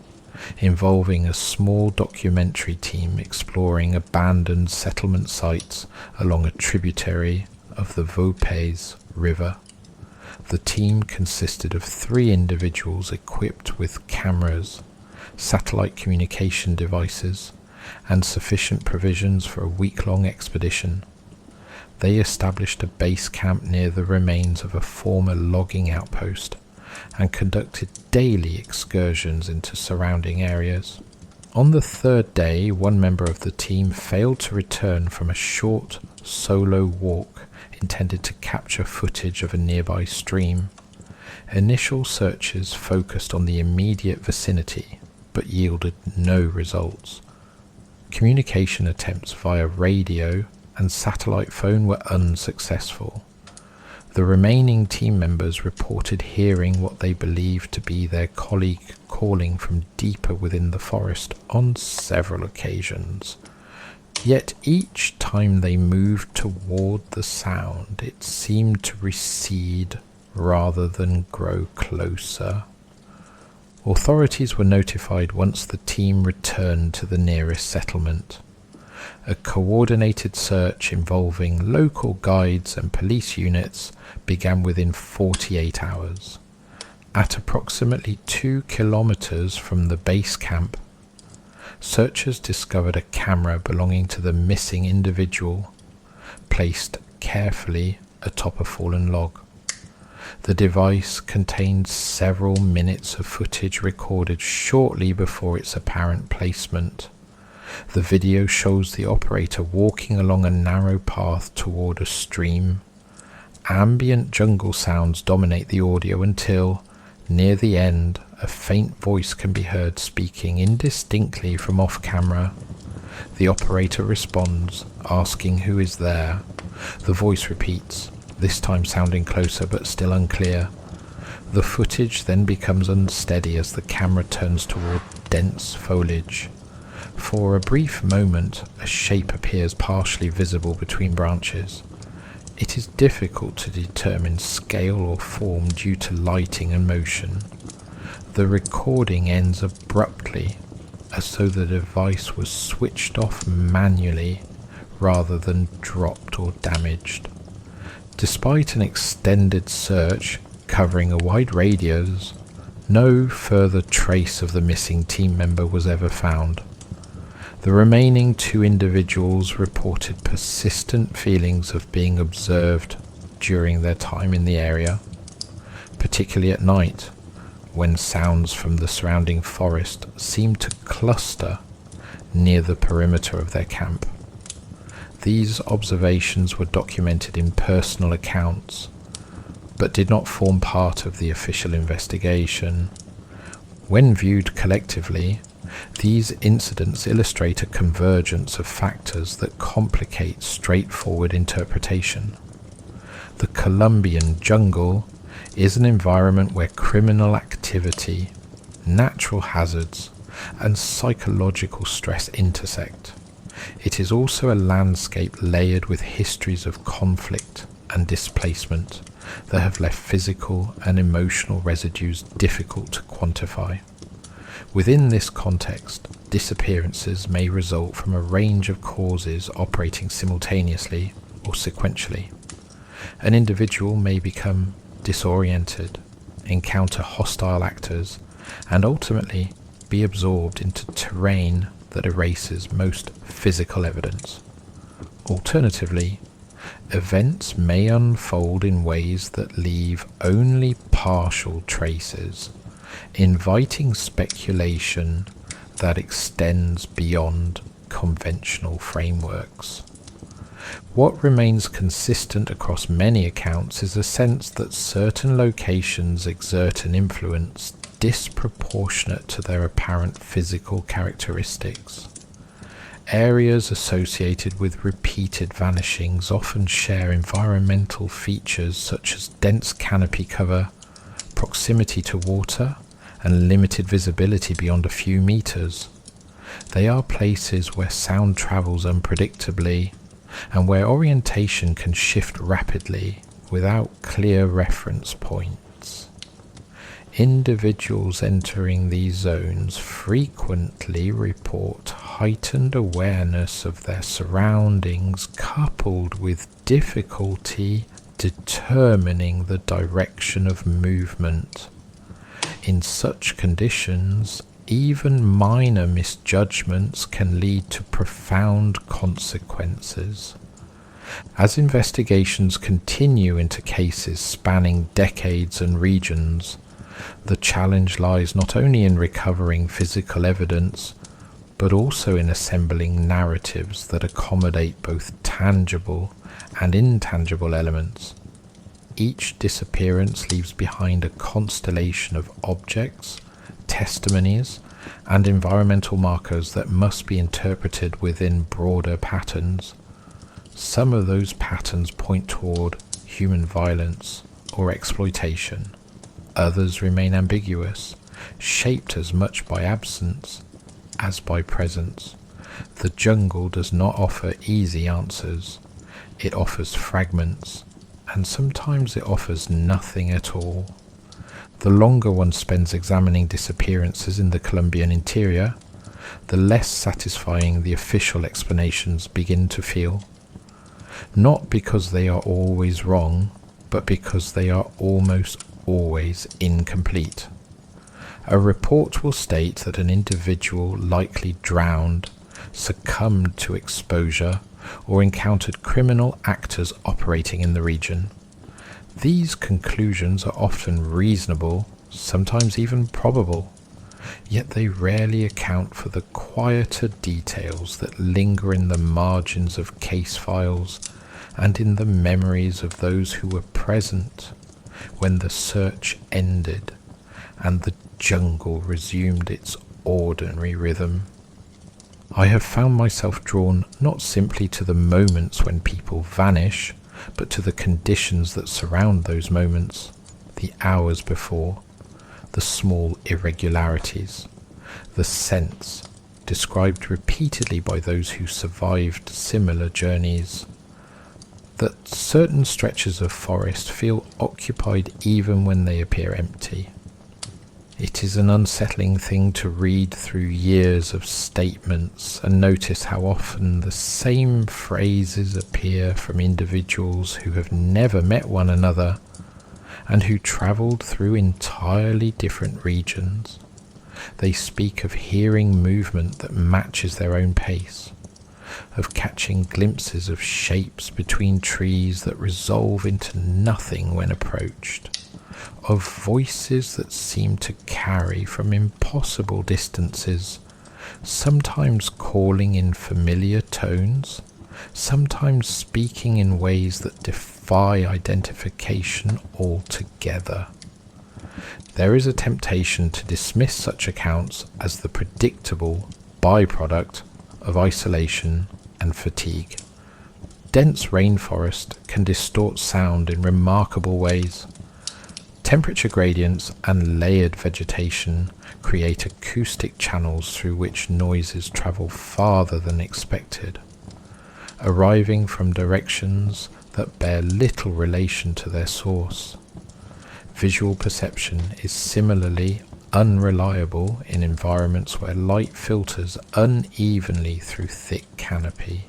involving a small documentary team exploring abandoned settlement sites along a tributary of the Vaupés River. The team consisted of 3 individuals equipped with cameras, satellite communication devices, and sufficient provisions for a week-long expedition. They established a base camp near the remains of a former logging outpost and conducted daily excursions into surrounding areas. On the 3rd day, one member of the team failed to return from a short solo walk intended to capture footage of a nearby stream. Initial searches focused on the immediate vicinity, but yielded no results. Communication attempts via radio and satellite phone were unsuccessful. The remaining team members reported hearing what they believed to be their colleague calling from deeper within the forest on several occasions. Yet each time they moved toward the sound, it seemed to recede rather than grow closer. Authorities were notified once the team returned to the nearest settlement. A coordinated search involving local guides and police units began within 48 hours. At approximately 2 kilometers from the base camp, searchers discovered a camera belonging to the missing individual, placed carefully atop a fallen log. The device contained several minutes of footage recorded shortly before its apparent placement. The video shows the operator walking along a narrow path toward a stream. Ambient jungle sounds dominate the audio until, near the end, a faint voice can be heard speaking indistinctly from off-camera. The operator responds, asking who is there. The voice repeats, this time sounding closer but still unclear. The footage then becomes unsteady as the camera turns toward dense foliage. For a brief moment, a shape appears partially visible between branches. It is difficult to determine scale or form due to lighting and motion. The recording ends abruptly, as though the device was switched off manually rather than dropped or damaged. Despite an extended search covering a wide radius, no further trace of the missing team member was ever found. The remaining 2 individuals reported persistent feelings of being observed during their time in the area, particularly at night, when sounds from the surrounding forest seemed to cluster near the perimeter of their camp. These observations were documented in personal accounts, but did not form part of the official investigation. When viewed collectively, these incidents illustrate a convergence of factors that complicate straightforward interpretation. The Colombian jungle is an environment where criminal activity, natural hazards, and psychological stress intersect. It is also a landscape layered with histories of conflict and displacement that have left physical and emotional residues difficult to quantify. Within this context, disappearances may result from a range of causes operating simultaneously or sequentially. An individual may become disoriented, encounter hostile actors, and ultimately be absorbed into terrain that erases most physical evidence. Alternatively, Events may unfold in ways that leave only partial traces, inviting speculation that extends beyond conventional frameworks. What remains consistent across many accounts is a sense that certain locations exert an influence disproportionate to their apparent physical characteristics. Areas associated with repeated vanishings often share environmental features such as dense canopy cover, proximity to water, and limited visibility beyond a few meters. They are places where sound travels unpredictably, and where orientation can shift rapidly without clear reference points. Individuals entering these zones frequently report heightened awareness of their surroundings, coupled with difficulty determining the direction of movement. In such conditions, even minor misjudgments can lead to profound consequences. As investigations continue into cases spanning decades and regions, the challenge lies not only in recovering physical evidence, but also in assembling narratives that accommodate both tangible and intangible elements. Each disappearance leaves behind a constellation of objects, testimonies, and environmental markers that must be interpreted within broader patterns. Some of those patterns point toward human violence or exploitation. Others remain ambiguous, shaped as much by absence as by presence. The jungle does not offer easy answers. It offers fragments, and sometimes it offers nothing at all. The longer one spends examining disappearances in the Colombian interior, the less satisfying the official explanations begin to feel. Not because they are always wrong, but because they are almost always incomplete. A report will state that an individual likely drowned, succumbed to exposure, or encountered criminal actors operating in the region. These conclusions are often reasonable, sometimes even probable, yet they rarely account for the quieter details that linger in the margins of case files and in the memories of those who were present when the search ended and the jungle resumed its ordinary rhythm. I have found myself drawn not simply to the moments when people vanish, but to the conditions that surround those moments, the hours before, the small irregularities, the sense, described repeatedly by those who survived similar journeys, that certain stretches of forest feel occupied even when they appear empty. It is an unsettling thing to read through years of statements and notice how often the same phrases appear from individuals who have never met one another and who travelled through entirely different regions. They speak of hearing movement that matches their own pace, of catching glimpses of shapes between trees that resolve into nothing when approached, of voices that seem to carry from impossible distances, sometimes calling in familiar tones, sometimes speaking in ways that defy identification altogether. There is a temptation to dismiss such accounts as the predictable byproduct of isolation and fatigue. Dense rainforest can distort sound in remarkable ways. Temperature gradients and layered vegetation create acoustic channels through which noises travel farther than expected, arriving from directions that bear little relation to their source. Visual perception is similarly unreliable in environments where light filters unevenly through thick canopy.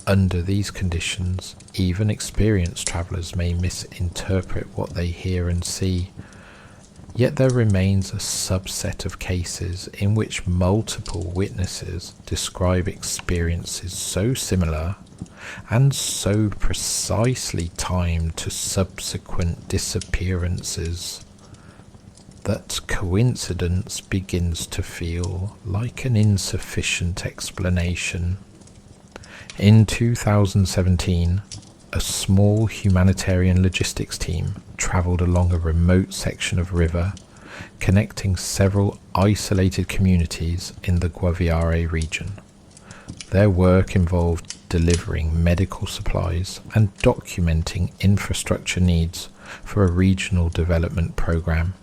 Under these conditions, even experienced travellers may misinterpret what they hear and see. Yet there remains a subset of cases in which multiple witnesses describe experiences so similar and so precisely timed to subsequent disappearances that coincidence begins to feel like an insufficient explanation. In 2017, a small humanitarian logistics team travelled along a remote section of river connecting several isolated communities in the Guaviare region. Their work involved delivering medical supplies and documenting infrastructure needs for a regional development program.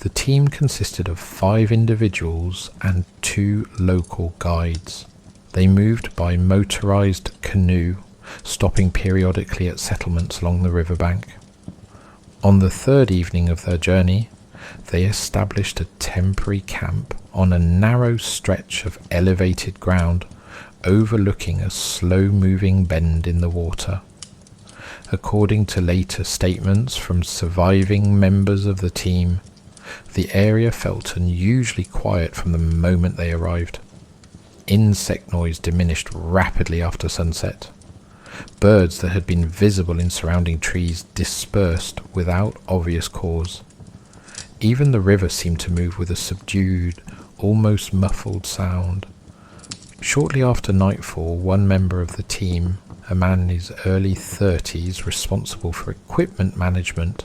The team consisted of 5 individuals and 2 local guides. They moved by motorized canoe, stopping periodically at settlements along the riverbank. On the 3rd evening of their journey, they established a temporary camp on a narrow stretch of elevated ground overlooking a slow-moving bend in the water. According to later statements from surviving members of the team, the area felt unusually quiet from the moment they arrived. Insect noise diminished rapidly after sunset. Birds that had been visible in surrounding trees dispersed without obvious cause. Even the river seemed to move with a subdued, almost muffled sound. Shortly after nightfall, one member of the team, a man in his early 30s responsible for equipment management,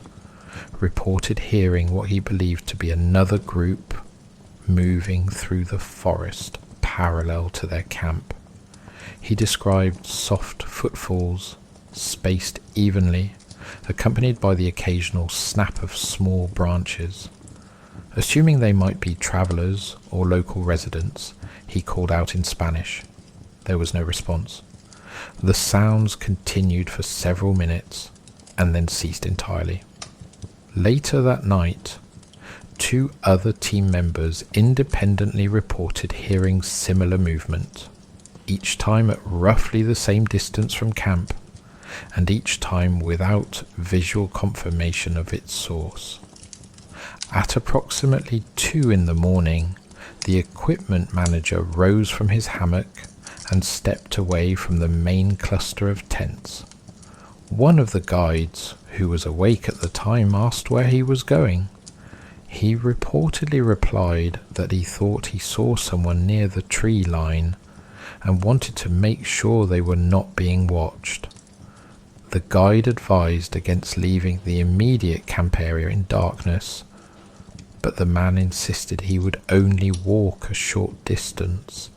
reported hearing what he believed to be another group moving through the forest parallel to their camp. He described soft footfalls, spaced evenly, accompanied by the occasional snap of small branches. Assuming they might be travellers or local residents, he called out in Spanish. There was no response. The sounds continued for several minutes and then ceased entirely. Later that night, 2 other team members independently reported hearing similar movement, each time at roughly the same distance from camp, and each time without visual confirmation of its source. At approximately 2 in the morning, the equipment manager rose from his hammock and stepped away from the main cluster of tents. One of the guides, who was awake at the time, asked where he was going. He reportedly replied that he thought he saw someone near the tree line and wanted to make sure they were not being watched. The guide advised against leaving the immediate camp area in darkness, but the man insisted he would only walk a short distance.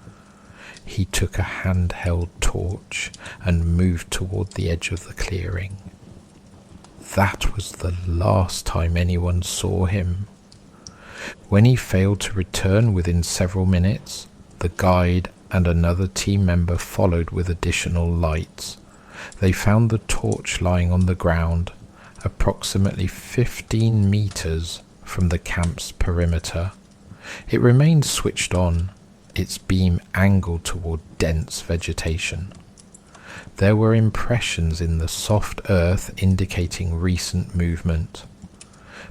He took a handheld torch and moved toward the edge of the clearing. That was the last time anyone saw him. When he failed to return within several minutes, the guide and another team member followed with additional lights. They found the torch lying on the ground, approximately 15 meters from the camp's perimeter. It remained switched on, its beam angled toward dense vegetation. There were impressions in the soft earth indicating recent movement,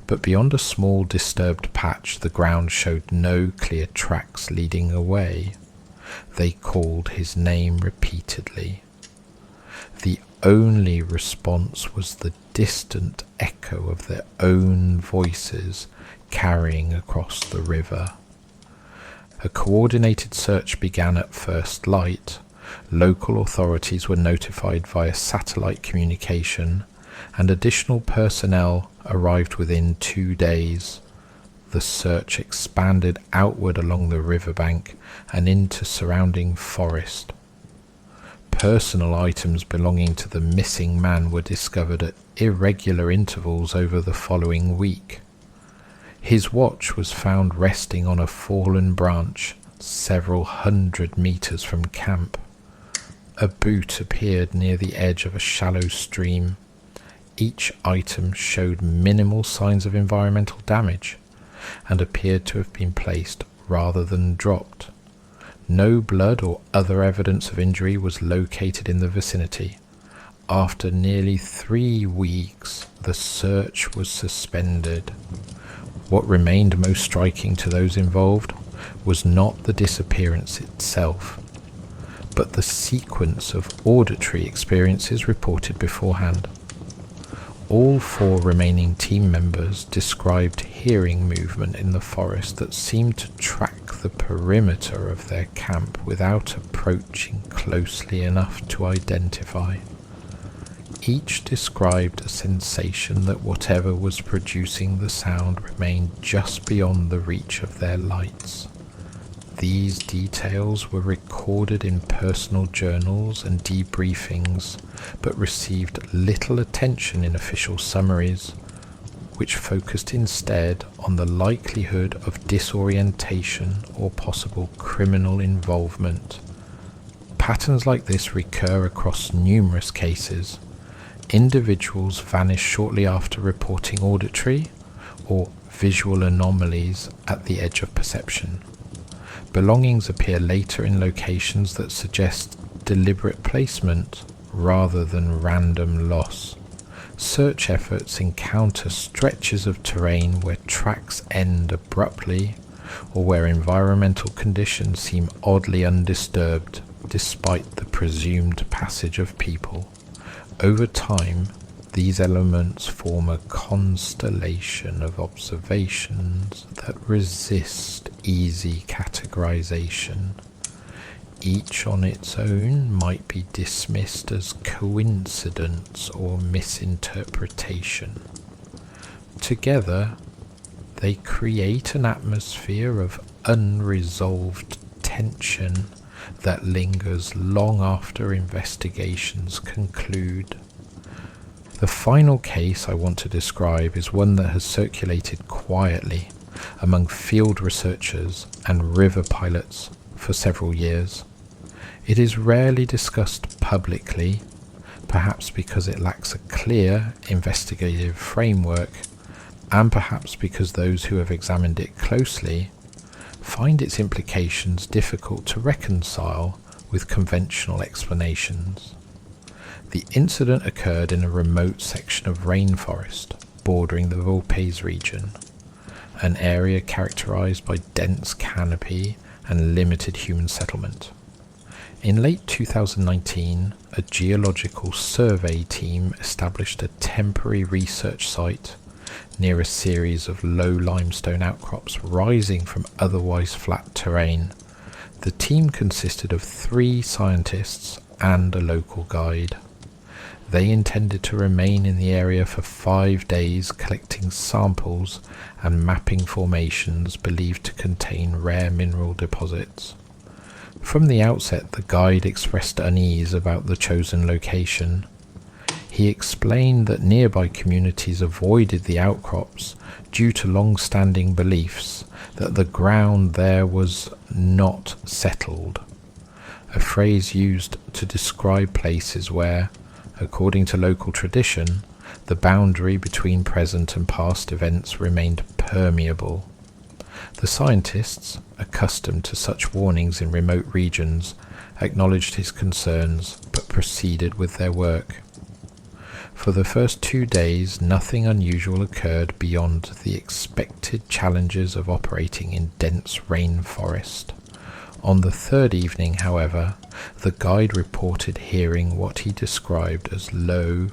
but beyond a small disturbed patch the ground showed no clear tracks leading away. They called his name repeatedly. The only response was the distant echo of their own voices carrying across the river. A coordinated search began at first light. Local authorities were notified via satellite communication, and additional personnel arrived within 2 days. The search expanded outward along the riverbank and into surrounding forest. Personal items belonging to the missing man were discovered at irregular intervals over the following week. His watch was found resting on a fallen branch several hundred meters from camp. A boot appeared near the edge of a shallow stream. Each item showed minimal signs of environmental damage and appeared to have been placed rather than dropped. No blood or other evidence of injury was located in the vicinity. After nearly 3 weeks, the search was suspended. What remained most striking to those involved was not the disappearance itself, but the sequence of auditory experiences reported beforehand. All 4 remaining team members described hearing movement in the forest that seemed to track the perimeter of their camp without approaching closely enough to identify. Each described a sensation that whatever was producing the sound remained just beyond the reach of their lights. These details were recorded in personal journals and debriefings, but received little attention in official summaries, which focused instead on the likelihood of disorientation or possible criminal involvement. Patterns like this recur across numerous cases. Individuals vanish shortly after reporting auditory or visual anomalies at the edge of perception. Belongings appear later in locations that suggest deliberate placement rather than random loss. Search efforts encounter stretches of terrain where tracks end abruptly or where environmental conditions seem oddly undisturbed despite the presumed passage of people. Over time, these elements form a constellation of observations that resist easy categorization. Each on its own might be dismissed as coincidence or misinterpretation. Together, they create an atmosphere of unresolved tension that lingers long after investigations conclude. The final case I want to describe is one that has circulated quietly among field researchers and river pilots for several years. It is rarely discussed publicly, perhaps because it lacks a clear investigative framework, and perhaps because those who have examined it closely find its implications difficult to reconcile with conventional explanations. The incident occurred in a remote section of rainforest bordering the Valpes region, an area characterized by dense canopy and limited human settlement. In late 2019, a geological survey team established a temporary research site near a series of low limestone outcrops rising from otherwise flat terrain. The team consisted of 3 scientists and a local guide. They intended to remain in the area for 5 days, collecting samples and mapping formations believed to contain rare mineral deposits. From the outset, the guide expressed unease about the chosen location. He explained that nearby communities avoided the outcrops due to long-standing beliefs that the ground there was not settled, a phrase used to describe places where, according to local tradition, the boundary between present and past events remained permeable. The scientists, accustomed to such warnings in remote regions, acknowledged his concerns but proceeded with their work. For the first 2 days, nothing unusual occurred beyond the expected challenges of operating in dense rainforest. On the 3rd evening, however, the guide reported hearing what he described as low,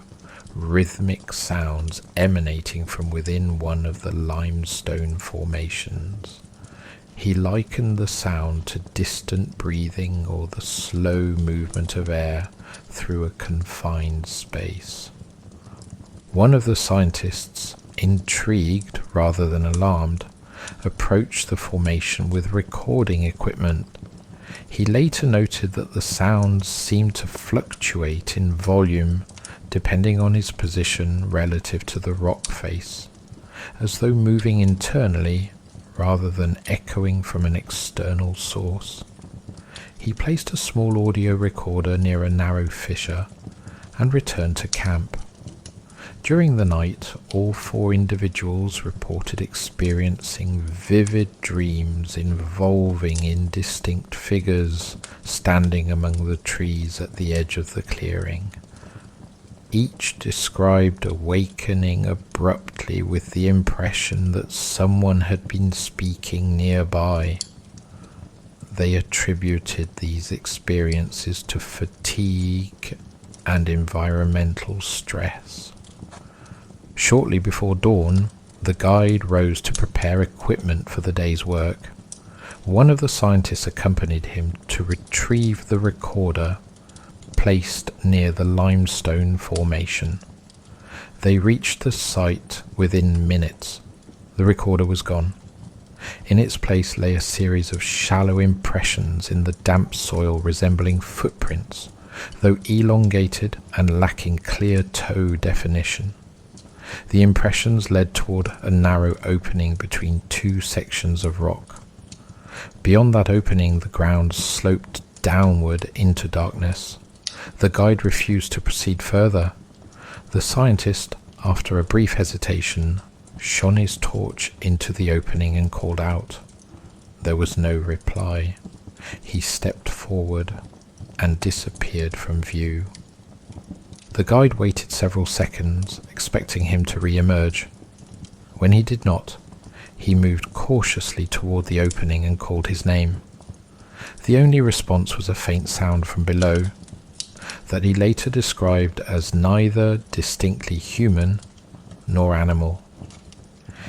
rhythmic sounds emanating from within one of the limestone formations. He likened the sound to distant breathing or the slow movement of air through a confined space. One of the scientists, intrigued rather than alarmed, approached the formation with recording equipment. He later noted that the sounds seemed to fluctuate in volume depending on his position relative to the rock face, as though moving internally rather than echoing from an external source. He placed a small audio recorder near a narrow fissure and returned to camp. During the night, all 4 individuals reported experiencing vivid dreams involving indistinct figures standing among the trees at the edge of the clearing. Each described awakening abruptly with the impression that someone had been speaking nearby. they attributed these experiences to fatigue and environmental stress. Shortly before dawn, the guide rose to prepare equipment for the day's work. One of the scientists accompanied him to retrieve the recorder placed near the limestone formation. They reached the site within minutes. The recorder was gone. In its place lay a series of shallow impressions in the damp soil resembling footprints, though elongated and lacking clear toe definition. The impressions led toward a narrow opening between two sections of rock. Beyond that opening, the ground sloped downward into darkness. The guide refused to proceed further. The scientist, after a brief hesitation, shone his torch into the opening and called out. There was no reply. He stepped forward and disappeared from view. The guide waited several seconds, expecting him to re-emerge. When he did not, he moved cautiously toward the opening and called his name. The only response was a faint sound from below, that he later described as neither distinctly human nor animal.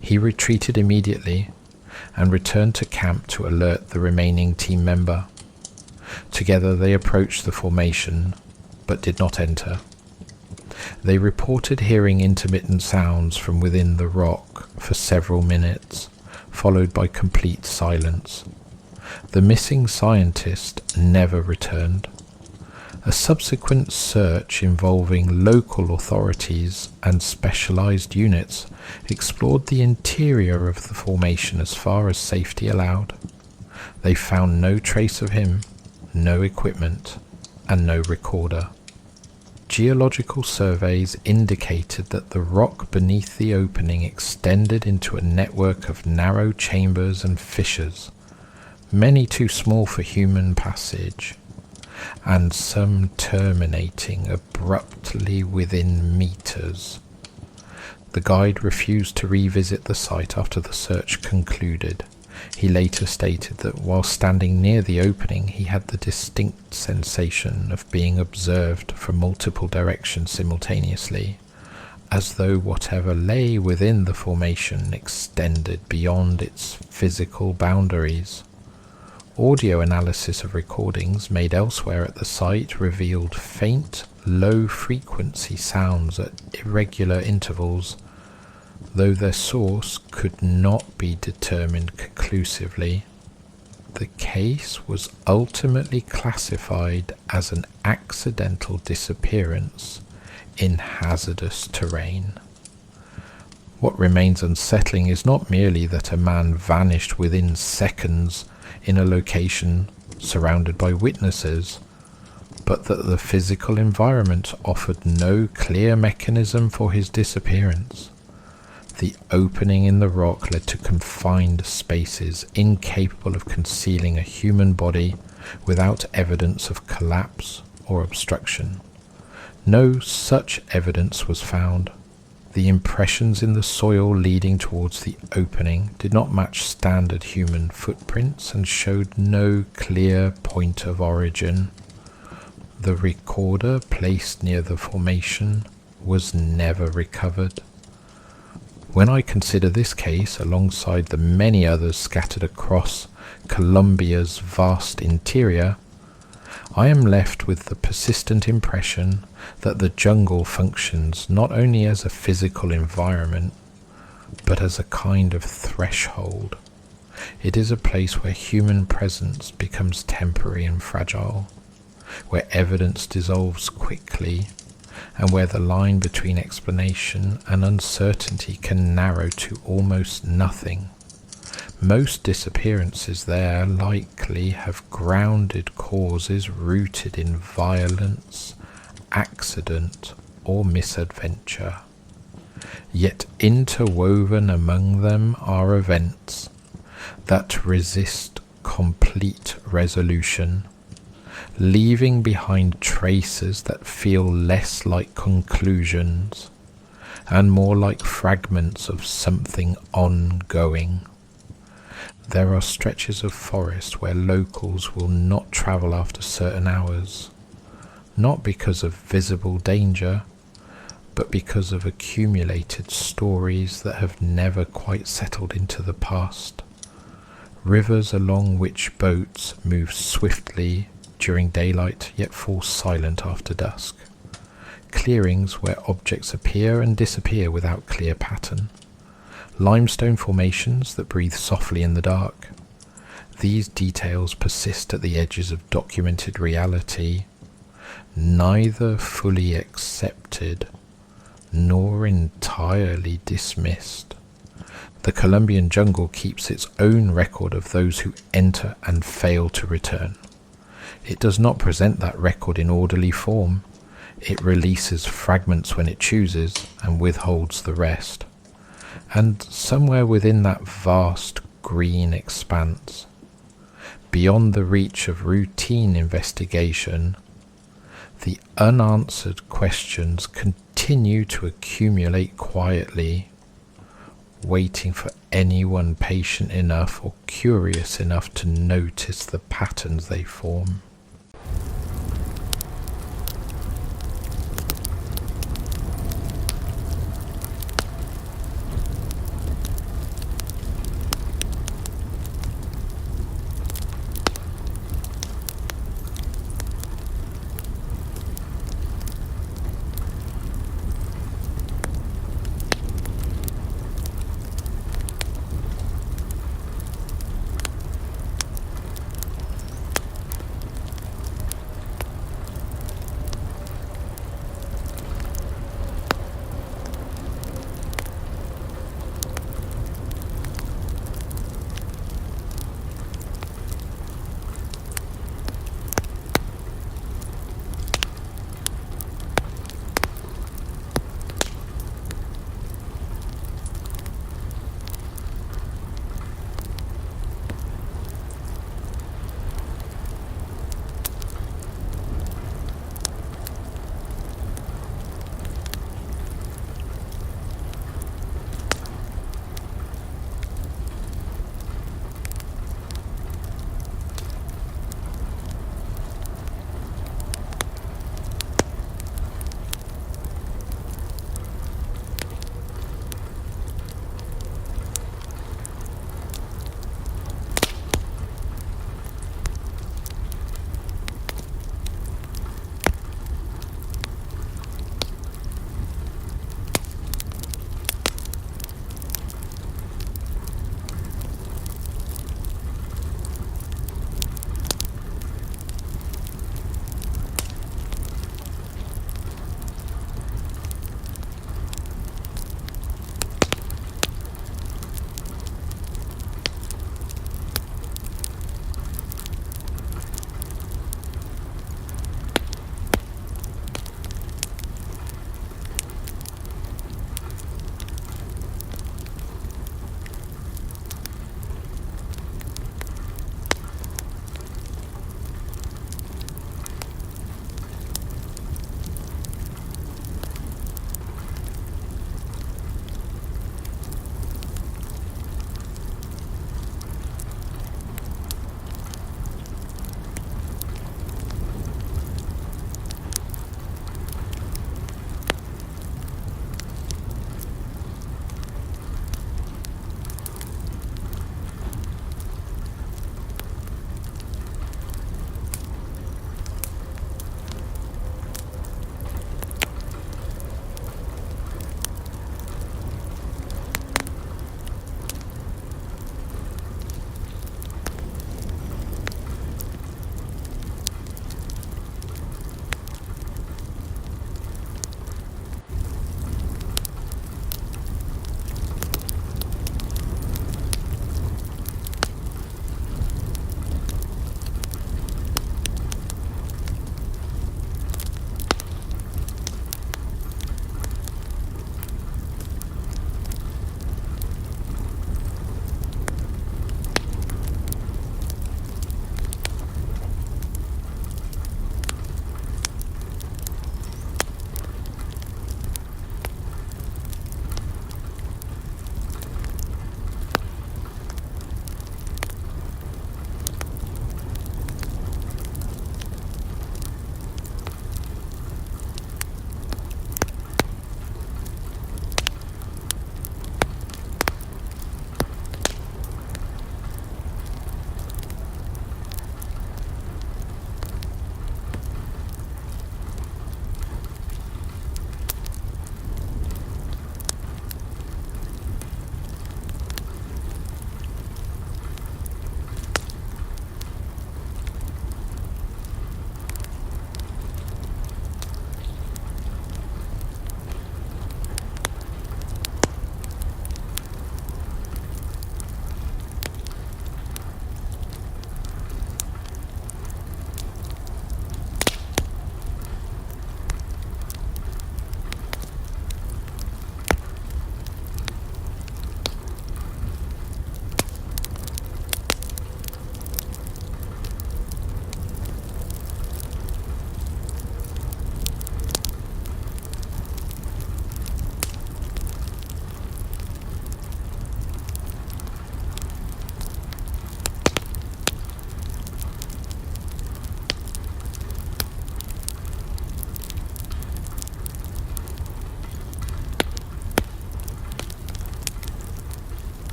He retreated immediately and returned to camp to alert the remaining team member. Together they approached the formation, but did not enter. They reported hearing intermittent sounds from within the rock for several minutes, followed by complete silence. The missing scientist never returned. A subsequent search involving local authorities and specialized units explored the interior of the formation as far as safety allowed. They found no trace of him, no equipment, and no recorder. Geological surveys indicated that the rock beneath the opening extended into a network of narrow chambers and fissures, many too small for human passage, and some terminating abruptly within meters. The guide refused to revisit the site after the search concluded. He later stated that while standing near the opening, he had the distinct sensation of being observed from multiple directions simultaneously, as though whatever lay within the formation extended beyond its physical boundaries. Audio analysis of recordings made elsewhere at the site revealed faint, low-frequency sounds at irregular intervals, though their source could not be determined conclusively. The case was ultimately classified as an accidental disappearance in hazardous terrain. What remains unsettling is not merely that a man vanished within seconds in a location surrounded by witnesses, but that the physical environment offered no clear mechanism for his disappearance. The opening in the rock led to confined spaces incapable of concealing a human body without evidence of collapse or obstruction. No such evidence was found. The impressions in the soil leading towards the opening did not match standard human footprints and showed no clear point of origin. The recorder placed near the formation was never recovered. When I consider this case alongside the many others scattered across Colombia's vast interior, I am left with the persistent impression that the jungle functions not only as a physical environment, but as a kind of threshold. It is a place where human presence becomes temporary and fragile, where evidence dissolves quickly, and where the line between explanation and uncertainty can narrow to almost nothing. Most disappearances there likely have grounded causes rooted in violence, accident, or misadventure. Yet interwoven among them are events that resist complete resolution, leaving behind traces that feel less like conclusions and more like fragments of something ongoing. There are stretches of forest where locals will not travel after certain hours, not because of visible danger, but because of accumulated stories that have never quite settled into the past. Rivers along which boats move swiftly during daylight yet fall silent after dusk. Clearings where objects appear and disappear without clear pattern. Limestone formations that breathe softly in the dark. These details persist at the edges of documented reality, neither fully accepted nor entirely dismissed. The Colombian jungle keeps its own record of those who enter and fail to return. It does not present that record in orderly form. It releases fragments when it chooses and withholds the rest. And somewhere within that vast green expanse, beyond the reach of routine investigation, the unanswered questions continue to accumulate quietly, waiting for anyone patient enough or curious enough to notice the patterns they form.